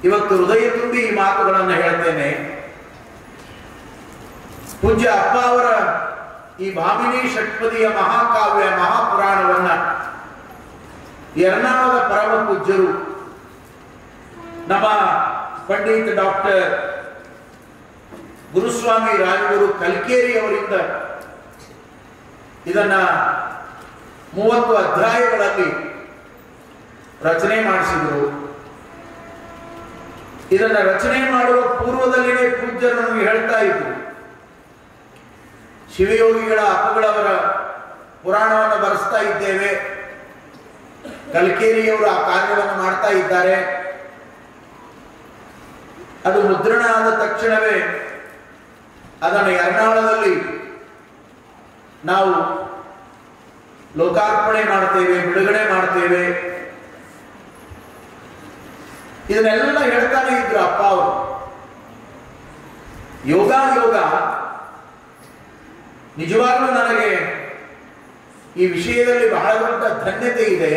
ಇವತ್ತು ಹೃದಯ ತುಂಬಿ ಈ ಮಾತುಗಳನ್ನು ಹೇಳ್ತೇನೆ. ಪೂಜ್ಯ ಅಪ್ಪ ಅವರ ಈ ಭಾಮಿನಿ ಷಟ್ಪದಿಯ ಮಹಾಕಾವ್ಯ ಮಹಾಪುರಾಣವನ್ನ ಎರ್ನಾಳದ ಪರಮ ಪೂಜ್ಯರು ನಮ್ಮ ಪಂಡಿತ್ ಡಾಕ್ಟರ್ ಗುರುಸ್ವಾಮಿ ರಾಜಗುರು ಕಲ್ಕೇರಿ ಅವರಿಂದ ಇದನ್ನ 30 ಅಧ್ಯಾಯಗಳಲ್ಲಿ ರಚನೆ ಮಾಡಿಸಿದರು. ಇದನ್ನ ರಚನೆ ಮಾಡುವ ಪೂರ್ವದಲ್ಲಿನೇ ಪೂಜ್ಯರು ನಮಗೆ ಹೇಳ್ತಾ ಇದ್ರು, ಶಿವಯೋಗಿಗಳ ಅಪ್ಪಗಳವರ ಪುರಾಣವನ್ನು ಬರೆಸ್ತಾ ಇದ್ದೇವೆ, ಕಲ್ಕೇರಿಯವರು ಆ ಕಾರ್ಯವನ್ನು ಮಾಡ್ತಾ ಇದ್ದಾರೆ. ಅದು ಮುದ್ರಣ ಆದ ತಕ್ಷಣವೇ ಅದನ್ನು ಎರ್ನಾಳದಲ್ಲಿ ನಾವು ಲೋಕಾರ್ಪಣೆ ಮಾಡ್ತೇವೆ, ಬಿಡುಗಡೆ ಮಾಡ್ತೇವೆ. ಇದನ್ನೆಲ್ಲ ಹೇಳ್ತಾನೆ ಇದ್ರು ಅಪ್ಪ ಅವರು. ಯೋಗ ನಿಜವಾಗ್ಲೂ ನನಗೆ ಈ ವಿಷಯದಲ್ಲಿ ಬಹಳ ದೊಡ್ಡ ಧನ್ಯತೆ ಇದೆ.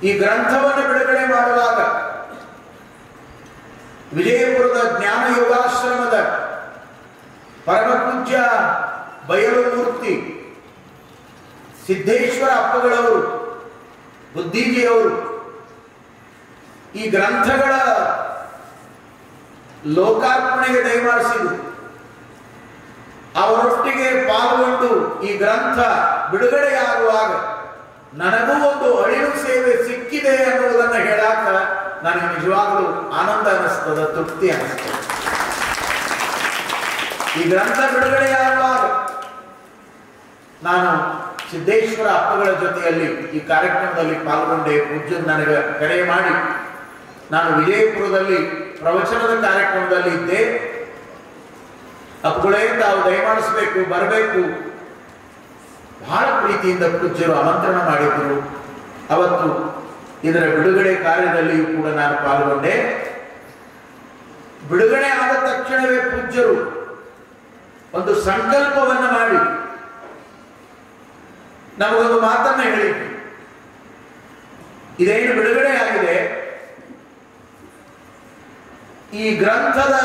ಈ ಗ್ರಂಥವನ್ನು ಬಿಡುಗಡೆ ಮಾಡುವಾಗ ವಿಜಯಪುರದ ಜ್ಞಾನ ಯೋಗಾಶ್ರಮದ ಪರಮ ಪೂಜ್ಯ ಬಯಲು ಮೂರ್ತಿ ಸಿದ್ದೇಶ್ವರ ಅಪ್ಪಗಳವರು, ಬುದ್ಧಿಜಿಯವರು ಈ ಗ್ರಂಥಗಳ ಲೋಕಾರ್ಪಣೆಗೆ ದಯಮಾಡಿಸಿದರು. ಅವರೊಟ್ಟಿಗೆ ಪಾಲ್ಗೊಂಡು ಈ ಗ್ರಂಥ ಬಿಡುಗಡೆಯಾಗುವಾಗ ನನಗೂ ಒಂದು ಅಳಿಲು ಸೇವೆ ಸಿಕ್ಕಿದೆ ಅನ್ನುವುದನ್ನು ಹೇಳಾಕ ನನಗೆ ನಿಜವಾಗಲೂ ಆನಂದ ಅನಿಸ್ತದ, ತೃಪ್ತಿ ಅನಿಸ್ತದೆ. ಈ ಗ್ರಂಥ ಬಿಡುಗಡೆಯಾಗುವಾಗ ನಾನು ಸಿದ್ದೇಶ್ವರ ಅಪ್ಪಗಳ ಜೊತೆಯಲ್ಲಿ ಈ ಕಾರ್ಯಕ್ರಮದಲ್ಲಿ ಪಾಲ್ಗೊಂಡೆ. ಪೂಜ್ಯರು ನನಗೆ ಕರೆ ಮಾಡಿ, ನಾನು ವಿಜಯಪುರದಲ್ಲಿ ಪ್ರವಚನದ ಕಾರ್ಯಕ್ರಮದಲ್ಲಿ ಇದ್ದೆ, ಅಪ್ಪಗಳೇ ತಾವು ದಯಮಾಡಿಸಬೇಕು, ಬರಬೇಕು. ಬಹಳ ಪ್ರೀತಿಯಿಂದ ಪೂಜ್ಯರು ಆಮಂತ್ರಣ ಮಾಡಿದ್ರು. ಅವತ್ತು ಇದರ ಬಿಡುಗಡೆ ಕಾರ್ಯದಲ್ಲಿಯೂ ಕೂಡ ನಾನು ಪಾಲ್ಗೊಂಡೆ. ಬಿಡುಗಡೆ ಆದ ತಕ್ಷಣವೇ ಪೂಜ್ಯರು ಒಂದು ಸಂಕಲ್ಪವನ್ನು ಮಾಡಿ ನಮಗೊಂದು ಮಾತನ್ನ ಹೇಳಿದ್ರು. ಇದೇನು ಬಿಡುಗಡೆ ಆಗಿದೆ, ಈ ಗ್ರಂಥದ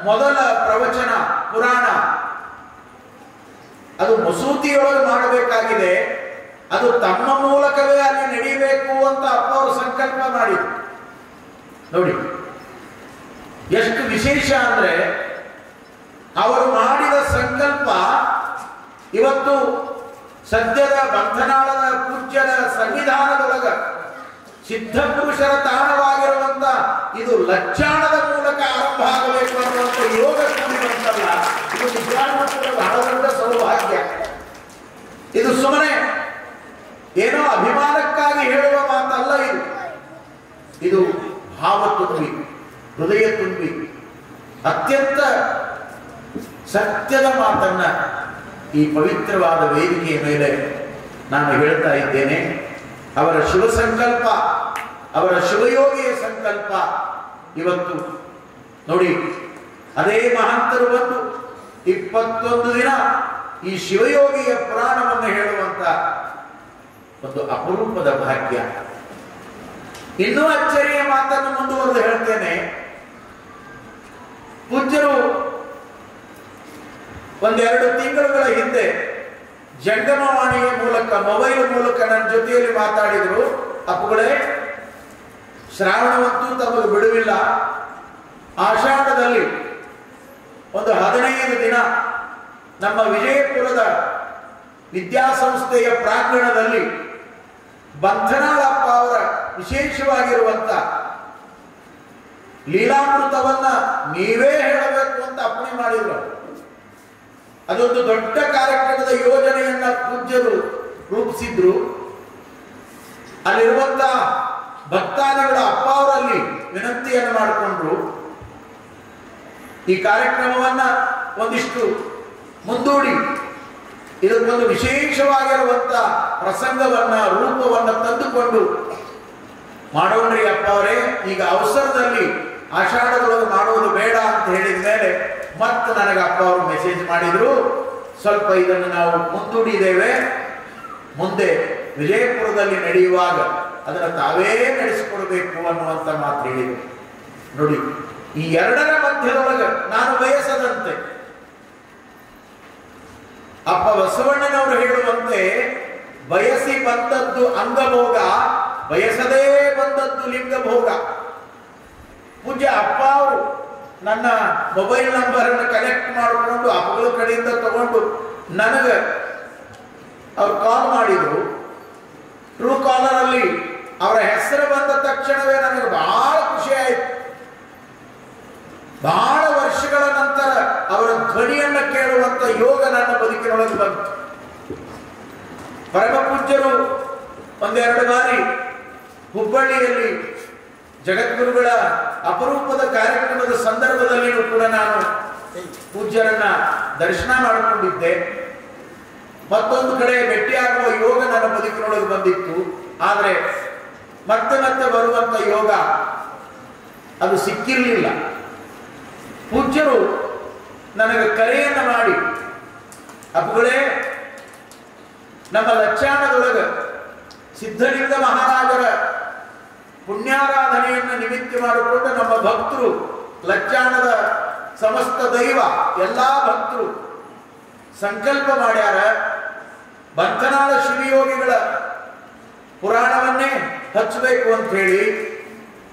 ಮೊದಲ ಪ್ರವಚನ ಪುರಾಣ ಅದು ಮಸೂತಿಯೊಳಗೆ ಮಾಡಬೇಕಾಗಿದೆ, ಅದು ತಮ್ಮ ಮೂಲಕವೇ ಅಲ್ಲಿ ನಡೀಬೇಕು ಅಂತ ಅಪ್ಪ ಅವರು ಸಂಕಲ್ಪ ಮಾಡಿದ್ರು. ನೋಡಿ ಎಷ್ಟು ವಿಶೇಷ ಅಂದ್ರೆ, ಅವರು ಮಾಡಿದ ಸಂಕಲ್ಪ ಇವತ್ತು ಸದ್ಯದ ಬಂಧನಾಳದ ಪೂಜ್ಯರ ಸಂವಿಧಾನದೊಳಗ ಸಿದ್ಧ ಪುರುಷರ ತಾಣವಾಗಿರುವಂತ ಇದು ಲಕ್ಷಾಣದ ಮೂಲಕ ಆರಂಭ ಆಗಬೇಕು ಅನ್ನುವಂಥ ಯೋಗ ಕೂಡಿರುವಂತಲ್ಲ. ಇದು ನಿಜವಾಗ್ಲೂ ಬಹಳ ದೊಡ್ಡ ಸೌಭಾಗ್ಯ. ಇದು ಸುಮ್ಮನೆ ಏನೋ ಅಭಿಮಾನಕ್ಕಾಗಿ ಹೇಳುವ ಮಾತಲ್ಲ. ಇದು ಭಾವ ತುಂಬಿ, ಹೃದಯ ತುಂಬಿ, ಅತ್ಯಂತ ಸತ್ಯದ ಮಾತನ್ನ ಈ ಪವಿತ್ರವಾದ ವೇದಿಕೆಯ ಮೇಲೆ ನಾನು ಹೇಳ್ತಾ ಇದ್ದೇನೆ. ಅವರ ಶಿವ ಸಂಕಲ್ಪ, ಅವರ ಶಿವಯೋಗಿಯ ಸಂಕಲ್ಪ ಇವತ್ತು ನೋಡಿ, ಅದೇ ಮಹಂತರು ಬಂದು 21 ದಿನ ಈ ಶಿವಯೋಗಿಯ ಪುರಾಣವನ್ನು ಹೇಳುವಂತ ಒಂದು ಅಪರೂಪದ ಭಾಗ್ಯ. ಇನ್ನೂ ಅಚ್ಚರಿಯ ಮಾತನ್ನು ಮುಂದುವರೆದು ಹೇಳ್ತೇನೆ. ಪೂಜ್ಯರು 1-2 ತಿಂಗಳುಗಳ ಹಿಂದೆ ಜಂಗಮವಾಣಿಯ ಮೂಲಕ, ಮೊಬೈಲ್ ಮೂಲಕ ನನ್ನ ಜೊತೆಯಲ್ಲಿ ಮಾತಾಡಿದ್ರು. ಅಪ್ಪಗಳೇ, ಶ್ರಾವಣವಂತೂ ತಮಗೆ ಬಿಡುವಿಲ್ಲ, ಆಷಾಢದಲ್ಲಿ ಒಂದು 15 ದಿನ ನಮ್ಮ ವಿಜಯಪುರದ ವಿದ್ಯಾಸಂಸ್ಥೆಯ ಪ್ರಾಂಗಣದಲ್ಲಿ ಬಂಧನಾಳಪ್ಪ ಅವರ ವಿಶೇಷವಾಗಿರುವಂತ ಲೀಲಾಮೃತವನ್ನ ನೀವೇ ಹೇಳಬೇಕು ಅಂತ ಅಪ್ಪಣೆ ಮಾಡಿದ್ರು. ಅದೊಂದು ದೊಡ್ಡ ಕಾರ್ಯಕ್ರಮದ ಯೋಜನೆಯನ್ನ ಪೂಜ್ಯರು ರೂಪಿಸಿದ್ರು. ಅಲ್ಲಿರುವಂತ ಭಕ್ತಾದಿಗಳು ಅಪ್ಪ ಅವರಲ್ಲಿ ವಿನಂತಿಯನ್ನು ಮಾಡಿಕೊಂಡ್ರು, ಈ ಕಾರ್ಯಕ್ರಮವನ್ನ ಒಂದಿಷ್ಟು ಮುಂದೂಡಿ ಇದಕ್ಕೊಂದು ವಿಶೇಷವಾಗಿರುವಂತ ಪ್ರಸಂಗವನ್ನ, ರೂಪವನ್ನ ತಂದುಕೊಂಡು ಮಾಡೋಣ್ರಿ ಅಪ್ಪ ಅವರೇ, ಈಗ ಅವಸರದಲ್ಲಿ ಆಷಾಢದೊಳಗೆ ಮಾಡುವುದು ಬೇಡ ಅಂತ ಹೇಳಿದ ಮೇಲೆ ಮತ್ತೆ ನನಗೆ ಅಪ್ಪ ಅವರು ಮೆಸೇಜ್ ಮಾಡಿದ್ರು, ಸ್ವಲ್ಪ ಇದನ್ನು ನಾವು ಮುಂದೂಡಿದ್ದೇವೆ, ಮುಂದೆ ವಿಜಯಪುರದಲ್ಲಿ ನಡೆಯುವಾಗ ಅದನ್ನು ತಾವೇ ನಡೆಸಿಕೊಡ್ಬೇಕು ಅನ್ನುವಂಥ ಮಾತು ಹೇಳಿದರು. ನೋಡಿ, ಈ ಎರಡರ ಮಧ್ಯದೊಳಗೆ ನಾನು ಬಯಸದಂತೆ ಅಪ್ಪ ಬಸವಣ್ಣನವರು ಹೇಳುವಂತೆ ಬಯಸಿ ಬಂದದ್ದು ಅಂಗಭೋಗ, ಬಯಸದೇ ಬಂದದ್ದು ಲಿಂಗಭೋಗ. ಪೂಜ್ಯ ಅಪ್ಪ ಅವರು ನನ್ನ ಮೊಬೈಲ್ ನಂಬರ್ ಅನ್ನು ಕನೆಕ್ಟ್ ಮಾಡಿಕೊಂಡು ಅಪ್ಪಗಳ ಕಡೆಯಿಂದ ತಗೊಂಡು ನನಗೆ ಅವ್ರು ಕಾಲ್ ಮಾಡಿದ್ರು. ಟ್ರೂ ಕಾಲರ್ ಅಲ್ಲಿ ಅವರ ಹೆಸರು ಬಂದ ತಕ್ಷಣವೇ ನನಗೆ ಬಹಳ ಖುಷಿ ಆಯಿತು. ಬಹಳ ವರ್ಷಗಳ ನಂತರ ಅವರ ಧ್ವನಿಯನ್ನು ಕೇಳುವಂತ ಯೋಗ ನನ್ನ ಬದುಕಿನೊಳಗೆ ಬಂತು. ಪರಮ ಪೂಜ್ಯರು ಒಂದೆರಡು ಬಾರಿ ಹುಬ್ಬಳ್ಳಿಯಲ್ಲಿ ಜಗದ್ಗುರುಗಳ ಅಪರೂಪದ ಕಾರ್ಯಕ್ರಮದ ಸಂದರ್ಭದಲ್ಲಿಯೂ ಕೂಡ ನಾನು ಪೂಜ್ಯರನ್ನ ದರ್ಶನ ಮಾಡಿಕೊಂಡಿದ್ದೆ. ಮತ್ತೊಂದು ಕಡೆ ಭೇಟಿಯಾಗುವ ಯೋಗ ನನ್ನ ಬದುಕಿನೊಳಗೆ ಬಂದಿತ್ತು. ಆದರೆ ಮತ್ತೆ ಮತ್ತೆ ಬರುವಂತ ಯೋಗ ಅದು ಸಿಕ್ಕಿರಲಿಲ್ಲ. ಪೂಜ್ಯರು ನನಗೆ ಕರೆಯನ್ನು ಮಾಡಿ, ಅಪ್ಪುಗಳೇ, ನಮ್ಮ ಲಚ್ಚಾಣದೊಳಗೆ ಸಿದ್ಧಲಿಂಗ ಮಹಾರಾಜರ ಪುಣ್ಯಾರಾಧನೆಯನ್ನು ನಿಮಿತ್ತ ಮಾಡಿಕೊಂಡು ನಮ್ಮ ಭಕ್ತರು, ಲಚ್ಚಾಣದ ಸಮಸ್ತ ದೈವ ಎಲ್ಲಾ ಭಕ್ತರು ಸಂಕಲ್ಪ ಮಾಡ್ಯಾರ, ಬಂಧನಾಳ ಶಿವಯೋಗಿಗಳ ಪುರಾಣವನ್ನೇ ಹಚ್ಚಬೇಕು ಅಂತ ಹೇಳಿ.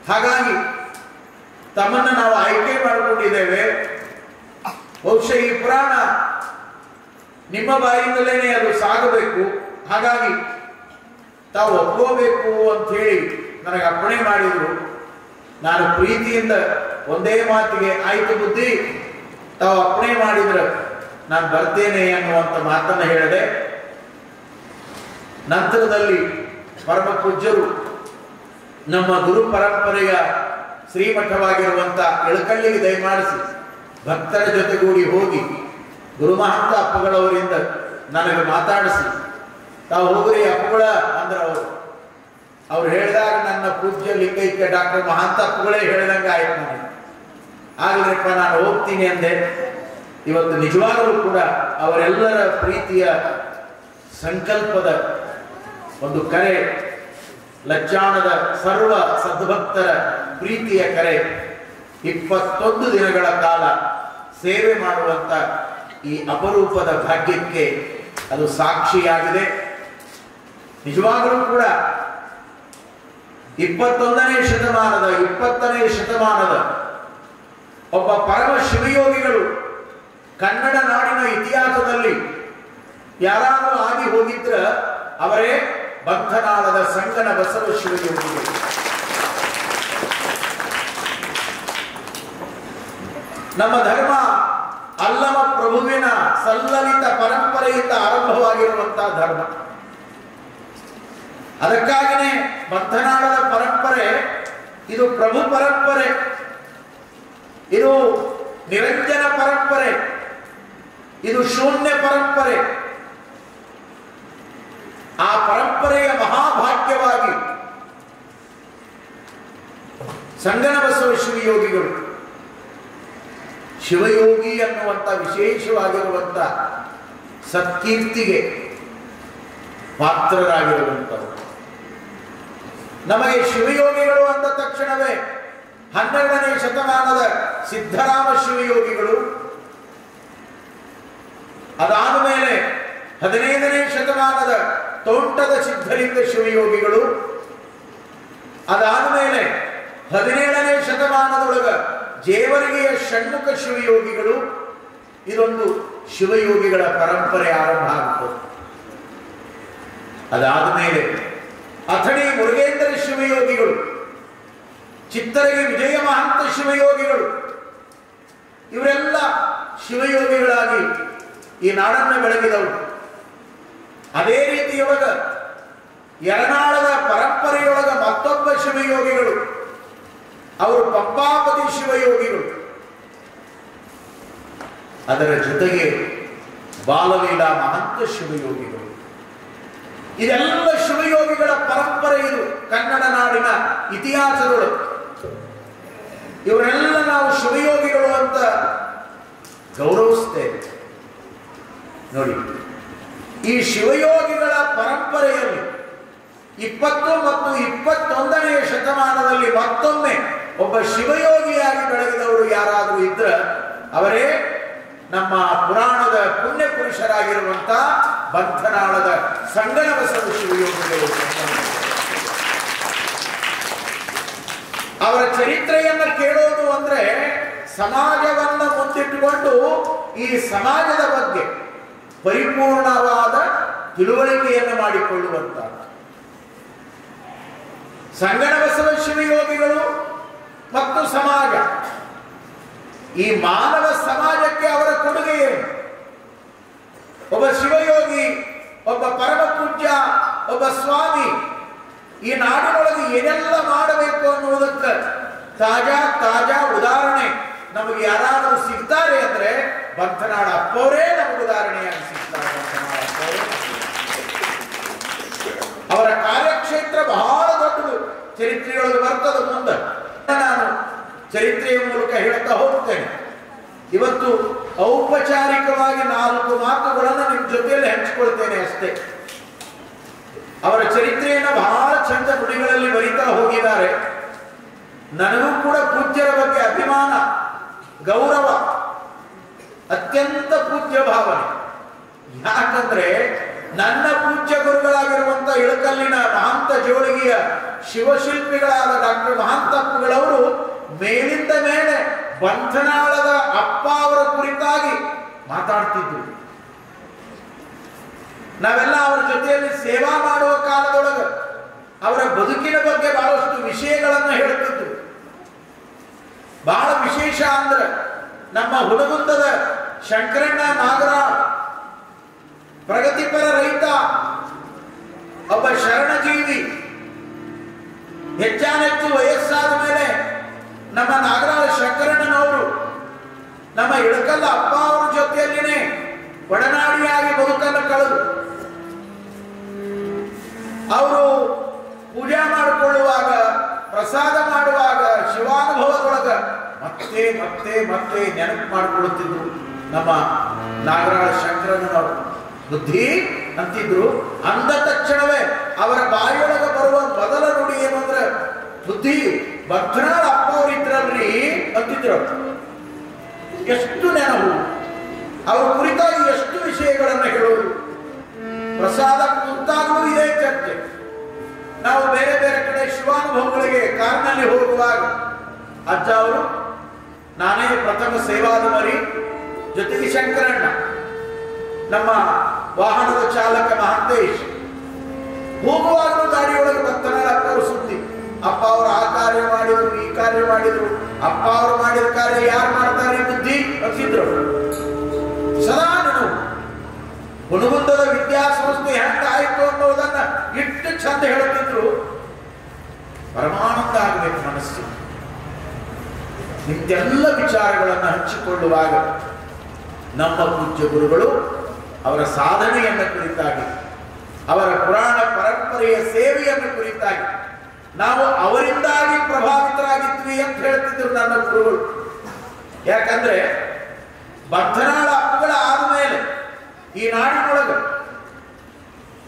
ಹಾಗಾಗಿ ತಮ್ಮನ್ನು ನಾವು ಆಯ್ಕೆ ಮಾಡಿಕೊಂಡಿದ್ದೇವೆ. ಬಹುಶಃ ಈ ಪುರಾಣ ನಿಮ್ಮ ಬಾಯಿಂದಲೇ ಅದು ಸಾಗಬೇಕು. ಹಾಗಾಗಿ ತಾವು ಒಪ್ಕೋಬೇಕು ಅಂತ ಹೇಳಿ ನನಗೆ ಅಪ್ಪಣೆ ಮಾಡಿದ್ರು. ನಾನು ಪ್ರೀತಿಯಿಂದ ಒಂದೇ ಮಾತಿಗೆ ಆಯ್ತು ಬುದ್ಧಿ, ತಾವು ಅಪ್ಪಣೆ ಮಾಡಿದ್ರೆ ನಾನು ಬರ್ತೇನೆ ಅನ್ನುವಂಥ ಮಾತನ್ನು ಹೇಳಿದೆ. ನಂತರದಲ್ಲಿ ಪರಮ ಪೂಜ್ಯರು ನಮ್ಮ ಗುರು ಪರಂಪರೆಯ ಶ್ರೀಮಠವಾಗಿರುವಂಥ ಇಳಕಳ್ಳಿಗೆ ದಯಮಾಡಿಸಿ ಭಕ್ತರ ಜೊತೆಗೂಡಿ ಹೋಗಿ ಗುರುಮಹಂತ ಅಪ್ಪಗಳವರಿಂದ ನನಗೆ ಮಾತಾಡಿಸಿ, ತಾವು ಹೋಗ್ರಿ ಅಪ್ಪಗಳ ಅಂದ್ರೆ ಅವ್ರು ಹೇಳಿದಾಗ ನನ್ನ ಪೂಜ್ಯ ಲಿಂಗೈಕ್ಯ ಡಾಕ್ಟರ್ ಮಹಾಂತ ಅಪ್ಪಗಳೇ ಹೇಳಿದಂಗೆ ಆಯ್ತು. ನನಗೆ ಆಗಲಿಪ್ಪ ನಾನು ಹೋಗ್ತೀನಿ ಅಂದೆ. ಇವತ್ತು ನಿಜವಾಗಲೂ ಕೂಡ ಅವರೆಲ್ಲರ ಪ್ರೀತಿಯ ಸಂಕಲ್ಪದ ಒಂದು ಕರೆ, ಲಚ್ಚಾಣದ ಸರ್ವ ಸದ್ಭಕ್ತರ ಪ್ರೀತಿಯ ಕರೆ, 21 ದಿನಗಳ ಕಾಲ ಸೇವೆ ಮಾಡುವಂತ ಈ ಅಪರೂಪದ ಭಾಗ್ಯಕ್ಕೆ ಅದು ಸಾಕ್ಷಿಯಾಗಿದೆ. ನಿಜವಾಗಲೂ ಕೂಡ 21ನೇ ಶತಮಾನದ 20ನೇ ಶತಮಾನದ ಒಬ್ಬ ಪರಮ ಶಿವಯೋಗಿಗಳು ಕನ್ನಡ ನಾಡಿನ ಇತಿಹಾಸದಲ್ಲಿ ಯಾರಾದರೂ ಆಗಿ ಹೋಗಿದ್ರ ಅವರೇ ಬಂಧನಾಳದ ಸಂಗನ ಬಸವ ಶಿವಯೋಗಿಗಳು. ನಮ್ಮ ಧರ್ಮ ಅಲ್ಲಮ ಪ್ರಭುವಿನ ಸಲ್ಲಲಿತ ಪರಂಪರೆಯಿಂದ ಆರಂಭವಾಗಿರುವಂತಹ ಧರ್ಮ. ಅದಕ್ಕಾಗಿಯೇ ಬಂಧನಾಳದ ಪರಂಪರೆ ಇದು ಪ್ರಭು ಪರಂಪರೆ, ಇದು ನಿರಂಜನ ಪರಂಪರೆ, ಇದು ಶೂನ್ಯ ಪರಂಪರೆ. ಆ ಪರಂಪರೆಯ ಮಹಾಭಾಗ್ಯವಾಗಿ ಸಂಗನ ಬಸವ ಶಿವಯೋಗಿಗಳು ಶಿವಯೋಗಿ ಅನ್ನುವಂಥ ವಿಶೇಷವಾಗಿರುವಂಥ ಸತ್ಕೀರ್ತಿಗೆ ಪಾತ್ರರಾಗಿರುವಂಥವರು. ನಮಗೆ ಶಿವಯೋಗಿಗಳು ಅಂದ ತಕ್ಷಣವೇ 12ನೇ ಶತಮಾನದ ಸಿದ್ಧರಾಮ ಶಿವಯೋಗಿಗಳು, ಅದಾದ ಮೇಲೆ 15ನೇ ಶತಮಾನದ ತೋಂಟದ ಸಿದ್ಧಲಿಂಗ ಶಿವಯೋಗಿಗಳು, ಅದಾದ ಮೇಲೆ 17ನೇ ಶತಮಾನದೊಳಗ ಜೇವರಿಗೆಯ ಷಣ್ಮುಖ ಶಿವಯೋಗಿಗಳು. ಇದೊಂದು ಶಿವಯೋಗಿಗಳ ಪರಂಪರೆ ಆರಂಭ ಆಗುತ್ತದೆ. ಅದಾದ ಮೇಲೆ ಅಥಣಿ ಮುರುಗೇಂದ್ರ ಶಿವಯೋಗಿಗಳು, ಚಿತ್ತರಗಿ ವಿಜಯ ಮಹಂತ ಶಿವಯೋಗಿಗಳು, ಇವರೆಲ್ಲ ಶಿವಯೋಗಿಗಳಾಗಿ ಈ ನಾಡನ್ನು ಬೆಳಗಿದವರು. ಅದೇ ರೀತಿಯೊಳಗ ಯರನಾಳದ ಪರಂಪರೆಯೊಳಗ ಮತ್ತೊಬ್ಬ ಶಿವಯೋಗಿಗಳು, ಅವರು ಪಂಪಾಪತಿ ಶಿವಯೋಗಿಗಳು. ಅದರ ಜೊತೆಗೆ ಬಾಲಲೀಲಾ ಮಹಂತ ಶಿವಯೋಗಿಗಳು. ಇದೆಲ್ಲ ಶಿವಯೋಗಿಗಳ ಪರಂಪರೆ. ಇದು ಕನ್ನಡ ನಾಡಿನ ಇತಿಹಾಸದೊಳಗೆ ಇವರೆಲ್ಲ ನಾವು ಶಿವಯೋಗಿಗಳು ಅಂತ ಗೌರವಿಸ್ತೇವೆ. ನೋಡಿ, ಈ ಶಿವಯೋಗಿಗಳ ಪರಂಪರೆಯಲ್ಲಿ 20 ಮತ್ತು 21ನೇ ಶತಮಾನದಲ್ಲಿ ಮತ್ತೊಮ್ಮೆ ಒಬ್ಬ ಶಿವಯೋಗಿಯಾಗಿ ಬೆಳಗಿದವರು ಯಾರಾದರೂ ಇದ್ರೆ ಅವರೇ ನಮ್ಮ ಪುರಾಣದ ಪುಣ್ಯ ಪುರುಷರಾಗಿರುವಂತ ಬಂಧನಾಳದ ಸಂಗನಬಸವ ಶಿವಯೋಗಿಗಳು. ಅವರ ಚರಿತ್ರೆಯನ್ನು ಕೇಳೋದು ಅಂದ್ರೆ ಸಮಾಜವನ್ನ ಮುಂದಿಟ್ಟುಕೊಂಡು ಈ ಸಮಾಜದ ಬಗ್ಗೆ ಪರಿಪೂರ್ಣವಾದ ತಿಳುವಳಿಕೆಯನ್ನು ಮಾಡಿಕೊಳ್ಳುವಂತ ಸಂಗನಬಸವ ಶಿವಯೋಗಿಗಳು ಮತ್ತು ಸಮಾಜ, ಈ ಮಾನವ ಸಮಾಜಕ್ಕೆ ಅವರ ಕೊಡುಗೆ ಏನು? ಒಬ್ಬ ಶಿವಯೋಗಿ, ಒಬ್ಬ ಪರಮ ಪೂಜ್ಯ, ಒಬ್ಬ ಸ್ವಾಮಿ ಈ ನಾಡಿನೊಳಗೆ ಏನೆಲ್ಲ ಮಾಡಬೇಕು ಅನ್ನುವುದಕ್ಕೆ ತಾಜಾ ಉದಾಹರಣೆ ನಮಗೆ ಯಾರಾದರೂ ಸಿಗ್ತಾರೆ ಅಂದ್ರೆ ಬಂಧನಾಳ ಅಪ್ಪವರೇ ನಮಗೆ ಉದಾಹರಣೆಯಾಗಿ ಸಿಗ್ತಾರೆ. ಅವರ ಕಾರ್ಯಕ್ಷೇತ್ರ ಬಹಳ ದೊಡ್ಡದು, ಚರಿತ್ರೆಯೊಳಗೆ ಬರ್ತದ. ಮುಂದೆ ನಾನು ಚರಿತ್ರೆಯ ಮೂಲಕ ಹೇಳ್ತಾ ಹೋಗ್ತೇನೆ. ಇವತ್ತು ಔಪಚಾರಿಕವಾಗಿ 4 ಮಾತುಗಳನ್ನು ನಿಮ್ಮ ಜೊತೆಯಲ್ಲಿ ಹಂಚಿಕೊಳ್ತೇನೆ ಅಷ್ಟೇ. ಅವರ ಚರಿತ್ರೆಯನ್ನು ಬಹಳ ಚಂದ ನುಡಿಗಳಲ್ಲಿ ಬರೀತಾ ಹೋಗಿದ್ದಾರೆ. ನನಗೂ ಕೂಡ ಪೂಜ್ಯರ ಬಗ್ಗೆ ಅಭಿಮಾನ, ಗೌರವ, ಅತ್ಯಂತ ಪೂಜ್ಯ ಭಾವನೆ. ಯಾಕಂದ್ರೆ ನನ್ನ ಪೂಜ್ಯ ಗುರುಗಳಾಗಿರುವಂತ ಇಳಕಲ್ಲಿನ ಮಹಾಂತ ಜೋಳಿಗೆಯ ಶಿವಶಿಲ್ಪಿಗಳಾದ ಡಾಕ್ಟರ್ ಮಹಾಂತಪ್ಪಗಳವರು ಮೇಲಿಂದ ಮೇಲೆ ಬಂಧನಾಳದ ಅಪ್ಪ ಅವರ ಕುರಿತಾಗಿ ಮಾತಾಡ್ತಿದ್ರು. ನಾವೆಲ್ಲ ಅವರ ಜೊತೆಯಲ್ಲಿ ಸೇವಾ ಮಾಡುವ ಕಾಲದೊಳಗೆ ಅವರ ಬದುಕಿನ ಬಗ್ಗೆ ಬಹಳಷ್ಟು ವಿಷಯಗಳನ್ನು ಹೇಳುತ್ತಿದ್ರು. ಬಹಳ ವಿಶೇಷ ಅಂದ್ರೆ ನಮ್ಮ ಹುಡುಗುಂದದ ಶಂಕರಣ್ಣ ನಾಗರಾಳ್ ಪ್ರಗತಿಪರ ರೈತ, ಒಬ್ಬ ಶರಣಜೀವಿ. ಹೆಚ್ಚಾನೆಚ್ಚು ವಯಸ್ಸಾದ ಮೇಲೆ ನಮ್ಮ ನಾಗರಾಳ ಶಂಕರಣ್ಣನವರು ನಮ್ಮ ಇಳಕಲ್ಲ ಅಪ್ಪ ಅವರ ಜೊತೆಯಲ್ಲಿನೇ ಒಡನಾಡಿಯಾಗಿ ಬದುಕನ್ನು ಕಳೆದು ಅವರು ಪೂಜೆ ಮಾಡಿಕೊಳ್ಳುವಾಗ, ಪ್ರಸಾದ ಮಾಡುವಾಗ ಶಿವಾನುಭವದೊಳಗ ಮತ್ತೆ ಮತ್ತೆ ಮತ್ತೆ ನೆನಪು ಮಾಡಿಕೊಳ್ಳುತ್ತಿದ್ರು. ನಮ್ಮ ನಾಗರಾಳ ಶಂಕರಣ್ಣನವರು ಬುದ್ಧಿ ಅಂತಿದ್ರು. ಅಂದ ತಕ್ಷಣವೇ ಅವರ ಬಾಯಿಯೊಳಗ ಬರುವ ಮೊದಲ ನುಡಿ ಏನು ಅಂದ್ರೆ ಬುದ್ಧಿ. ಬಂಧನಾಳ ಅಪ್ಪ ಅವರು ಇದ್ರಲ್ರಿ ಅಂತಿದ್ರು. ಎಷ್ಟು ನೆನಪು, ಅವರ ಕುರಿತಾಗಿ ಎಷ್ಟು ವಿಷಯಗಳನ್ನು ಹೇಳೋದು. ಪ್ರಸಾದ ಕುರಿತಾಗಲೂ ಇದೇ ಚರ್ಚೆ. ನಾವು ಬೇರೆ ಬೇರೆ ಕಡೆ ಶಿವಾನುಭವಗಳಿಗೆ ಕಾರಿನಲ್ಲಿ ಹೋಗುವಾಗ ಅಜ್ಜ ಅವರು, ನಾನೇ ಪ್ರಥಮ ಸೇವಾಧಿಕಾರಿ, ಜೊತೆಗೆ ಶಂಕರಣ್ಣ, ನಮ್ಮ ವಾಹನದ ಚಾಲಕ ಮಹಾಂತೇಶ್, ಹೋಗುವಾಗಲೂ ಗಾಡಿಯೊಳಗೆ ಬಂಧನಾಳ ಅಪ್ಪ ಅವರು ಸುದ್ದಿ. ಅಪ್ಪ ಅವರು ಆ ಕಾರ್ಯ ಮಾಡಿದ್ರು, ಈ ಕಾರ್ಯ ಮಾಡಿದ್ರು, ಅಪ್ಪ ಅವರು ಮಾಡಿದ ಕಾರ್ಯ ಯಾರು ಮಾಡ್ತಾರೆ ಬುದ್ಧಿ ಅಂತಿದ್ರು. ಸದಾ ನೀವು ಹುಣಗುಂದದ ವಿದ್ಯಾಸಂಸ್ಥೆ ಹೆಂಗಾಯಿತು ಅನ್ನೋದನ್ನ ಇಟ್ಟು ಚಂದ ಹೇಳುತ್ತಿದ್ರು. ಪರಮಾನಂದ ಆಗಬೇಕು ಮನಸ್ಸು. ಇಂತೆಲ್ಲ ವಿಚಾರಗಳನ್ನು ಹಂಚಿಕೊಳ್ಳುವಾಗ ನಮ್ಮ ಪೂಜ್ಯ ಗುರುಗಳು ಅವರ ಸಾಧನೆಯನ್ನು ಕುರಿತಾಗಿ, ಅವರ ಪುರಾಣ ಪರಂಪರೆಯ ಸೇವೆಯನ್ನು ಕುರಿತಾಗಿ ನಾವು ಅವರಿಂದಾಗಿ ಪ್ರಭಾವಿತರಾಗಿದ್ವಿ ಅಂತ ಹೇಳ್ತಿದ್ರು ನನ್ನ ಗುರುಗಳು. ಯಾಕಂದ್ರೆ ಬಂಧನಾಳ ಅಪ್ಪುಗಳ ಆದ್ಮೇಲೆ ಈ ನಾಡಿನೊಳಗ,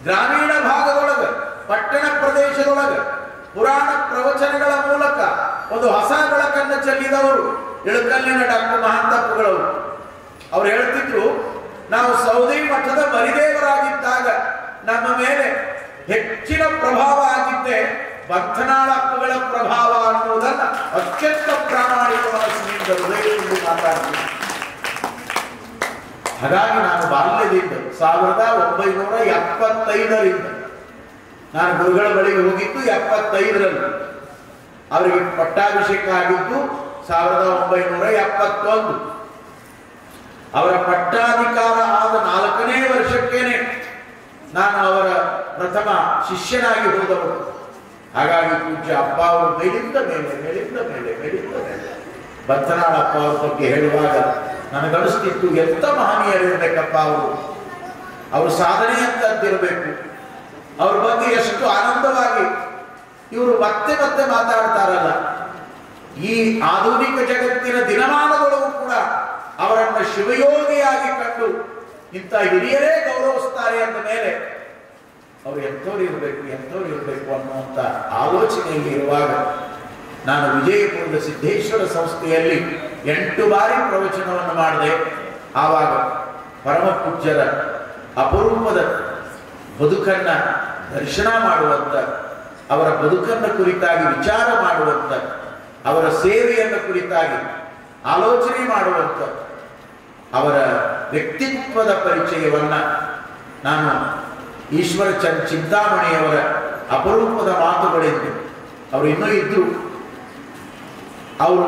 ಗ್ರಾಮೀಣ ಭಾಗದೊಳಗ, ಪಟ್ಟಣ ಪ್ರದೇಶದೊಳಗ ಪುರಾಣ ಪ್ರವಚನಗಳ ಮೂಲಕ ಒಂದು ಹೊಸ ಬೆಳಕನ್ನು ಚೆಲ್ಲಿದವರು ಇಳಕಲ್ಲಿನ ಡಾಕ್ಟರ್ ಮಹಾಂತಪ್ಪಗಳವರು. ಅವ್ರು ಹೇಳ್ತಿದ್ರು, ನಾವು ಸೌದಿ ಮಠದ ಮರಿದೇವರಾಗಿದ್ದಾಗ ನಮ್ಮ ಮೇಲೆ ಹೆಚ್ಚಿನ ಪ್ರಭಾವ ಆಗಿದ್ದೆ ಬಂಧನಾಳ ಅಪ್ಪುಗಳ ಪ್ರಭಾವ ಅನ್ನುವುದನ್ನ ಅತ್ಯಂತ ಪ್ರಾಮಾಣಿಕ ಮನಸ್ಸಿನಿಂದ ಹೃದಯದಲ್ಲಿ ಮಾತಾಡ್ತೀನಿ. ಹಾಗಾಗಿ ನಾನು ಬಾಲ್ಯದಿಂದ 1975ರಿಂದ ನಾನು ಗುರುಗಳ ಬಳಿಗೆ ಹೋಗಿದ್ದು 75ರಲ್ಲಿ. ಅವರಿಗೆ ಪಟ್ಟಾಭಿಷೇಕ ಆಗಿದ್ದು 1971. ಅವರ ಪಟ್ಟಾಧಿಕಾರ ಆದ 4ನೇ ವರ್ಷಕ್ಕೇನೆ ನಾನು ಅವರ ಪ್ರಥಮ ಶಿಷ್ಯನಾಗಿ ಹೋದವರು. ಹಾಗಾಗಿ ಪೂಜ್ಯ ಅಪ್ಪ ಅವರು ಮೇಲಿಂದ ಮೇಲೆ ಬಂಧನಾಳ ಅಪ್ಪ ಅವ್ರ ಬಗ್ಗೆ ಹೇಳುವಾಗ ನನಗನಿಸ್ತಿತ್ತು, ಎಂತ ಮಹನೀಯರಿರ್ಬೇಕಪ್ಪ ಅವರು. ಅವ್ರ ಸಾಧನೆ ಅಂತದ್ದಿರಬೇಕು. ಅವ್ರ ಬಗ್ಗೆ ಎಷ್ಟು ಆನಂದವಾಗಿ ಇವರು ಮತ್ತೆ ಮತ್ತೆ ಮಾತಾಡ್ತಾರಲ್ಲ. ಈ ಆಧುನಿಕ ಜಗತ್ತಿನ ದಿನಮಾನದೊಳಗೂ ಕೂಡ ಅವರನ್ನು ಶಿವಯೋಗಿಯಾಗಿ ಕಂಡು ಇಂಥ ಹಿರಿಯರೇ ಗೌರವಿಸ್ತಾರೆ ಅಂದ ಮೇಲೆ ಅವರು ಎಂಥವ್ರು ಇರಬೇಕು ಅನ್ನುವಂಥ ಆಲೋಚನೆಯಲ್ಲಿ ಇರುವಾಗ ನಾನು ವಿಜಯಪುರದ ಸಿದ್ದೇಶ್ವರ ಸಂಸ್ಥೆಯಲ್ಲಿ 8 ಬಾರಿ ಪ್ರವಚನವನ್ನು ಮಾಡಿದೆ. ಆವಾಗ ಪರಮ ಪೂಜ್ಯರ ಅಪರೂಪದ ಬದುಕನ್ನು ದರ್ಶನ ಮಾಡುವಂಥ, ಅವರ ಬದುಕನ್ನು ಕುರಿತಾಗಿ ವಿಚಾರ ಮಾಡುವಂಥ, ಅವರ ಸೇವೆಯನ್ನು ಕುರಿತಾಗಿ ಆಲೋಚನೆ ಮಾಡುವಂಥ, ಅವರ ವ್ಯಕ್ತಿತ್ವದ ಪರಿಚಯವನ್ನು ನಾನು ಈಶ್ವರ ಚಿಂತಾಮಣಿಯವರ ಅಪರೂಪದ ಮಾತುಗಳಿಂದ, ಅವರು ಇನ್ನೂ ಇದ್ದರು, ಅವರು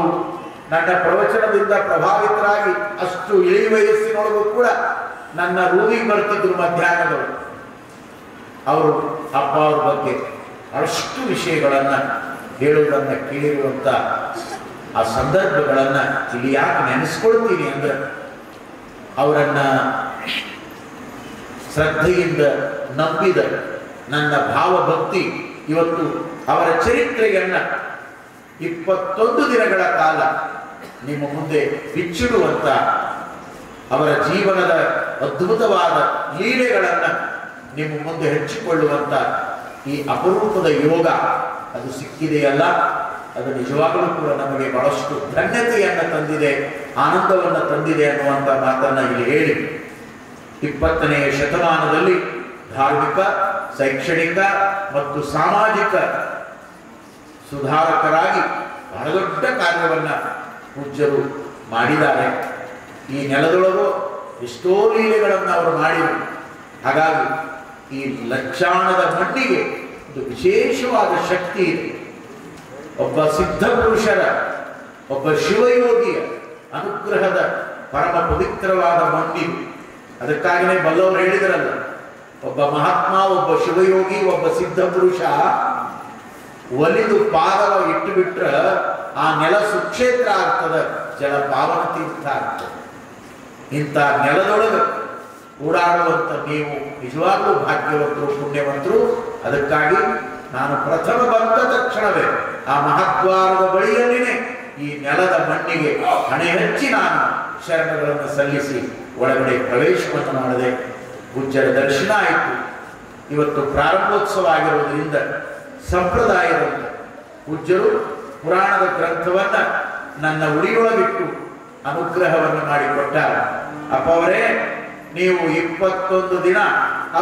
ನನ್ನ ಪ್ರವಚನದಿಂದ ಪ್ರಭಾವಿತರಾಗಿ ಅಷ್ಟು ಇಳಿ ವಯಸ್ಸಿನೊಳಗೂ ಕೂಡ ನನ್ನ ರೂಮಿಗೆ ಬರ್ತಿದ್ರು ಮಧ್ಯಾಹ್ನದವರು. ಅವರು ಅಪ್ಪ ಅವ್ರ ಬಗ್ಗೆ ಅಷ್ಟು ವಿಷಯಗಳನ್ನು ಹೇಳುವುದನ್ನು ಕೇಳಿರುವಂಥ ಆ ಸಂದರ್ಭಗಳನ್ನು ಇಲ್ಲಿ ಯಾಕೆ ನೆನೆಸ್ಕೊಳ್ತೀನಿ ಅಂದರೆ, ಅವರನ್ನು ಶ್ರದ್ಧೆಯಿಂದ ನಂಬಿದ ನನ್ನ ಭಾವಭಕ್ತಿ ಇವತ್ತು ಅವರ ಚರಿತ್ರೆಯನ್ನು 21 ದಿನಗಳ ಕಾಲ ನಿಮ್ಮ ಮುಂದೆ ಬಿಚ್ಚಿಡುವಂಥ, ಅವರ ಜೀವನದ ಅದ್ಭುತವಾದ ಲೀಲೆಗಳನ್ನು ನಿಮ್ಮ ಮುಂದೆ ಹಂಚಿಕೊಳ್ಳುವಂಥ ಈ ಅಪರೂಪದ ಯೋಗ ಅದು ಸಿಕ್ಕಿದೆಯಲ್ಲ, ಅದು ನಿಜವಾಗಲೂ ಕೂಡ ನಮಗೆ ಬಹಳಷ್ಟು ಧನ್ಯತೆಯನ್ನು ತಂದಿದೆ, ಆನಂದವನ್ನು ತಂದಿದೆ ಅನ್ನುವಂಥ ಮಾತನ್ನು ಇಲ್ಲಿ ಹೇಳಿ, 20ನೇ ಶತಮಾನದಲ್ಲಿ ಧಾರ್ಮಿಕ, ಶೈಕ್ಷಣಿಕ ಮತ್ತು ಸಾಮಾಜಿಕ ಸುಧಾರಕರಾಗಿ ಬಹಳ ದೊಡ್ಡ ಕಾರ್ಯವನ್ನು ಪೂಜ್ಯರು ಮಾಡಿದ್ದಾರೆ. ಈ ನೆಲದೊಳಗೂ ಎಷ್ಟೋ ಲೀಲೆಗಳನ್ನು ಅವರು ಮಾಡಿದರು. ಹಾಗಾಗಿ ಈ ಲಕ್ಷಾಣದ ಮಣ್ಣಿಗೆ ಒಂದು ವಿಶೇಷವಾದ ಶಕ್ತಿ ಇದೆ. ಒಬ್ಬ ಸಿದ್ಧ ಪುರುಷರ, ಒಬ್ಬ ಶಿವಯೋಗಿಯ ಅನುಗ್ರಹದ ಪರಮ ಪವಿತ್ರವಾದ ಮಣ್ಣಿದು. ಅದಕ್ಕಾಗಿಯೇ ಬಲ್ಲವರು ಹೇಳಿದರಲ್ಲ, ಒಬ್ಬ ಮಹಾತ್ಮ, ಒಬ್ಬ ಶಿವಯೋಗಿ, ಒಬ್ಬ ಸಿದ್ಧ ಪುರುಷ ಒಲಿದು ಪಾದವ ಇಟ್ಟು ಬಿಟ್ರೆ ಆ ನೆಲ ಸುಕ್ಷೇತ್ರ ಆಗ್ತದೆ, ಜಲ ಪಾವನ ತೀರ್ಥ ಆಗ್ತದೆ. ಇಂಥ ನೆಲದೊಳಗೆ ಓಡಾಡುವಂಥ ನೀವು ನಿಜವಾಗ್ಲೂ ಭಾಗ್ಯವಂತರು, ಪುಣ್ಯವಂತರು. ಅದಕ್ಕಾಗಿ ನಾನು ಪ್ರಥಮ ಬಂದ ತಕ್ಷಣವೇ ಆ ಮಹದ್ವಾರದ ಬಳಿಯಲ್ಲಿನೇ ಈ ನೆಲದ ಮಣ್ಣಿಗೆ ಹಣೆ ಹಚ್ಚಿ ನಾನು ಶರಣಗಳನ್ನು ಸಲ್ಲಿಸಿ ಒಳಗಡೆ ಪ್ರವೇಶವನ್ನು ಮಾಡಿದೆ. ಪೂಜ್ಯರ ದರ್ಶನ ಆಯಿತು. ಇವತ್ತು ಪ್ರಾರಂಭೋತ್ಸವ ಆಗಿರುವುದರಿಂದ ಸಂಪ್ರದಾಯದಂತೆ ಪೂಜ್ಯರು ಪುರಾಣದ ಗ್ರಂಥವನ್ನು ನನ್ನ ಉಡಿಯೊಳಗಿಟ್ಟು ಅನುಗ್ರಹವನ್ನು ಮಾಡಿಕೊಟ್ಟಾರ. ಅಪ್ಪ ಅವರೇ, ನೀವು 21 ದಿನ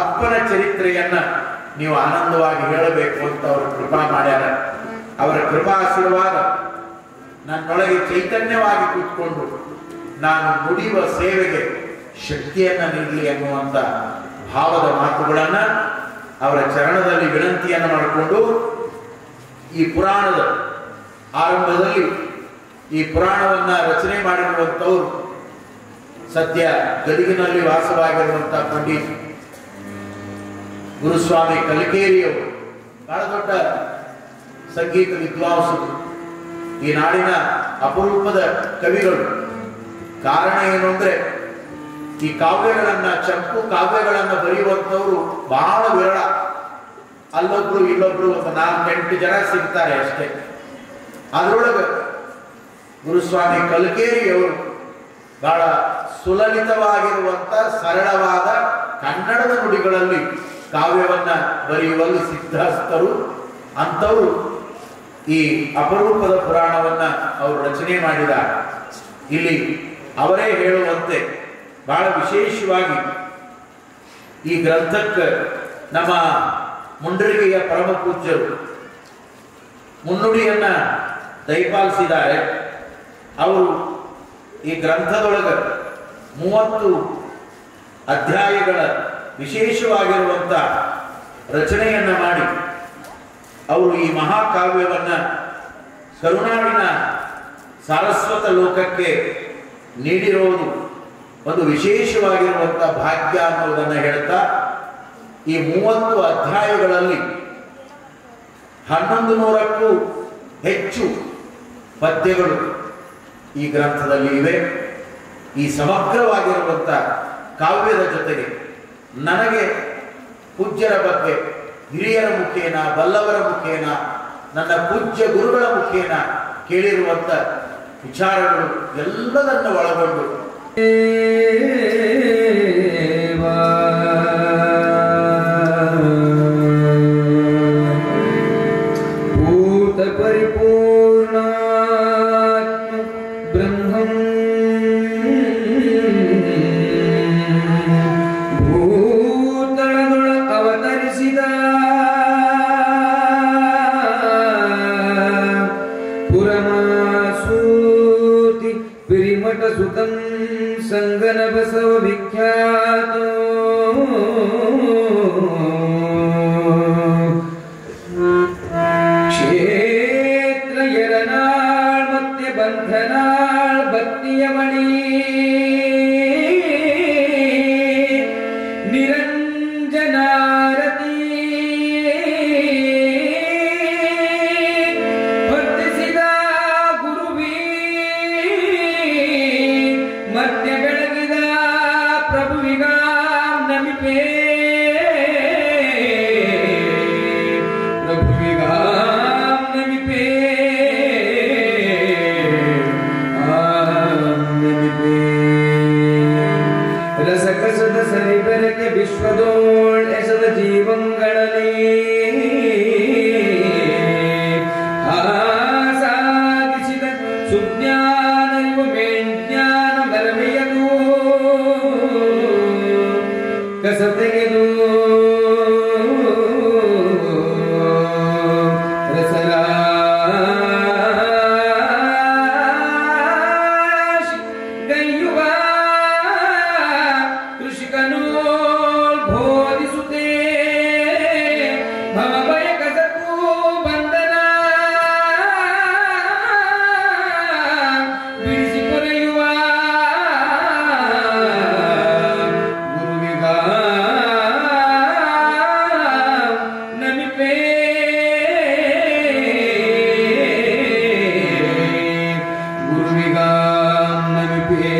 ಅಪ್ಪನ ಚರಿತ್ರೆಯನ್ನು ನೀವು ಆನಂದವಾಗಿ ಹೇಳಬೇಕು ಅಂತ ಅವರು ಕೃಪಾ ಮಾಡ್ಯಾರ. ಅವರ ಕೃಪಾಶೀರ್ವಾದ ನನ್ನೊಳಗೆ ಚೈತನ್ಯವಾಗಿ ಕೂತ್ಕೊಂಡು ನಾನು ನುಡಿಯುವ ಸೇವೆಗೆ ಶಕ್ತಿಯನ್ನು ನೀಡಲಿ ಎನ್ನುವಂಥ ಭಾವದ ಮಾತುಗಳನ್ನು ಅವರ ಚರಣದಲ್ಲಿ ವಿನಂತಿಯನ್ನು ಮಾಡಿಕೊಂಡು, ಈ ಪುರಾಣದ ಆರಂಭದಲ್ಲಿ ಈ ಪುರಾಣವನ್ನು ರಚನೆ ಮಾಡಿರುವಂಥವರು ಸದ್ಯ ಗದಗಿನಲ್ಲಿ ವಾಸವಾಗಿರುವಂಥ ಪಂಡಿತ್ ಗುರುಸ್ವಾಮಿ ಕಲಿಕೇರಿಯವರು ಬಹಳ ದೊಡ್ಡ ಸಂಗೀತ ವಿದ್ವಾಂಸರು, ಈ ನಾಡಿನ ಅಪರೂಪದ ಕವಿಗಳು. ಕಾರಣ ಏನು ಅಂದರೆ, ಈ ಕಾವ್ಯಗಳನ್ನು, ಚಂಪು ಕಾವ್ಯಗಳನ್ನು ಬರೆಯುವಂಥವರು ಬಹಳ ವಿರಳ. ಅಲ್ಲೊಬ್ರು ಇಲ್ಲೊಬ್ರು ಒಂದು 4-8 ಜನ ಸಿಗ್ತಾರೆ ಅಷ್ಟೇ. ಅದರೊಳಗೆ ಗುರುಸ್ವಾಮಿ ಕಲಿಕೇರಿಯವರು ಬಹಳ ಸುಲಲಿತವಾಗಿರುವಂಥ ಸರಳವಾದ ಕನ್ನಡದ ನುಡಿಗಳಲ್ಲಿ ಕಾವ್ಯವನ್ನ ಬರೆಯುವಲ್ಲಿ ಸಿದ್ಧಸ್ಥರು. ಅಂಥವರು ಈ ಅಪರೂಪದ ಪುರಾಣವನ್ನ ಅವರು ರಚನೆ ಮಾಡಿದ್ದಾರೆ. ಇಲ್ಲಿ ಅವರೇ ಹೇಳುವಂತೆ ಬಹಳ ವಿಶೇಷವಾಗಿ ಈ ಗ್ರಂಥಕ್ಕೆ ನಮ್ಮ ಮುಂಡರಗಿಯ ಪರಮ ಪೂಜ್ಯರು ಮುನ್ನುಡಿಯನ್ನ ದಯಪಾಲಿಸಿದ್ದಾರೆ. ಅವರು ಈ ಗ್ರಂಥದೊಳಗೆ 30 ಅಧ್ಯಾಯಗಳ ವಿಶೇಷವಾಗಿರುವಂಥ ರಚನೆಯನ್ನ ಮಾಡಿ ಅವರು ಈ ಮಹಾಕಾವ್ಯವನ್ನ ಕರುನಾಡಿನ ಸಾರಸ್ವತ ಲೋಕಕ್ಕೆ ನೀಡಿರುವುದು ಒಂದು ವಿಶೇಷವಾಗಿರುವಂಥ ಭಾಗ್ಯ ಅನ್ನೋದನ್ನು ಹೇಳ್ತಾ, ಈ 30 ಅಧ್ಯಾಯಗಳಲ್ಲಿ 1100ಕ್ಕೂ ಹೆಚ್ಚು ಪದ್ಯಗಳು ಈ ಗ್ರಂಥದಲ್ಲಿ ಇವೆ. ಈ ಸಮಗ್ರವಾಗಿರುವಂಥ ಕಾವ್ಯದ ಜೊತೆಗೆ ನನಗೆ ಪೂಜ್ಯರ ಬಗ್ಗೆ ಹಿರಿಯರ ಮುಖೇನ, ಬಲ್ಲವರ ಮುಖೇನ, ನನ್ನ ಪೂಜ್ಯ ಗುರುಗಳ ಮುಖೇನ ಕೇಳಿರುವಂಥ ವಿಚಾರಗಳು ಎಲ್ಲದನ್ನು ಒಳಗೊಂಡು ಮಠ ಸುತಂ ಸಂಗನ ಬಸವ ವಿಖ್ಯಾತೋ ಕ್ಷೇತ್ರ ಯರನಾಳ್ ಮತ್ತೆ ಬಂಧನಾಳ್ ಬತ್ತಿಯ ಮಣಿ ನಿರಂಜನಾರತಿ ವರ್ತಿಸಿದ ಗುರುವೀ ಮಧ್ಯ ಬೆಳಗಿದ ಪ್ರಭುವಿಗ ನಮಿಪೇ ಪ್ರಭುವಿಗ ನಮಿಪೇ ನಮಿಪೇ ರಸಕಸದ ಸರಿ ಬೆರಕೆ ವಿಶ್ವದೋಳ್ ಎಸದ ಜೀವಂಗಳಲ್ಲಿ ಸಾಧಿಸಿದ ಸುಜ್ಞಾನ ಇವ ಮೇಜ್ಞಾನ ಬರಮೆಯದು ಕಸ ತೆಗೆದು ರಸರಾಶಿ ಗೈಯುವ ಕೃಷಿಕನು ಬೋಧಿಸುತ್ತೆ ಭವಭಯ ಕಸಕು ಬಂಧನ ಬಿಡಿಸಿ ಕೊರೆಯುವ ಗುರುವಿಗ ನಮಿಪೇ ಗುರುವಿಗ ನಮಿಪೇ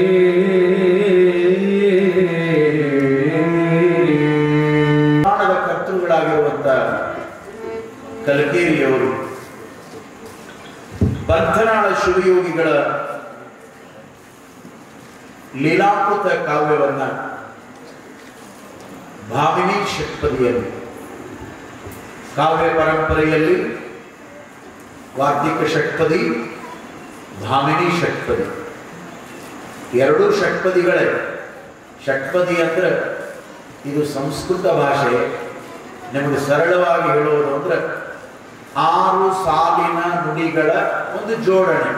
ಪ್ರಾಣದ ಕರ್ತೃಗಳಾಗಿರುವಂತ ಕಲಕೇರಿಯವರು ಬಂಧನಾಳ ಶಿವಯೋಗಿಗಳ ಲೀಲಾಕೃತ ಕಾವ್ಯವನ್ನ ಭಾಮಿನಿ ಷಟ್ಪದಿಯಲ್ಲಿ ಕಾವ್ಯ ಪರಂಪರೆಯಲ್ಲಿ ವಾರ್ತಿಕ ಷಟ್ಪದಿ ಭಾಮಿನಿ ಷಟ್ಪದಿ ಎರಡೂ ಷಟ್ಪದಿಗಳೇ. ಷಟ್ಪದಿ ಅಂದ್ರೆ ಇದು ಸಂಸ್ಕೃತ ಭಾಷೆ. ನಿಮಗೆ ಸರಳವಾಗಿ ಹೇಳುವುದು ಅಂದ್ರೆ 6 ಸಾಲಿನ ನುಡಿಗಳ ಒಂದು ಜೋಡಣೆ,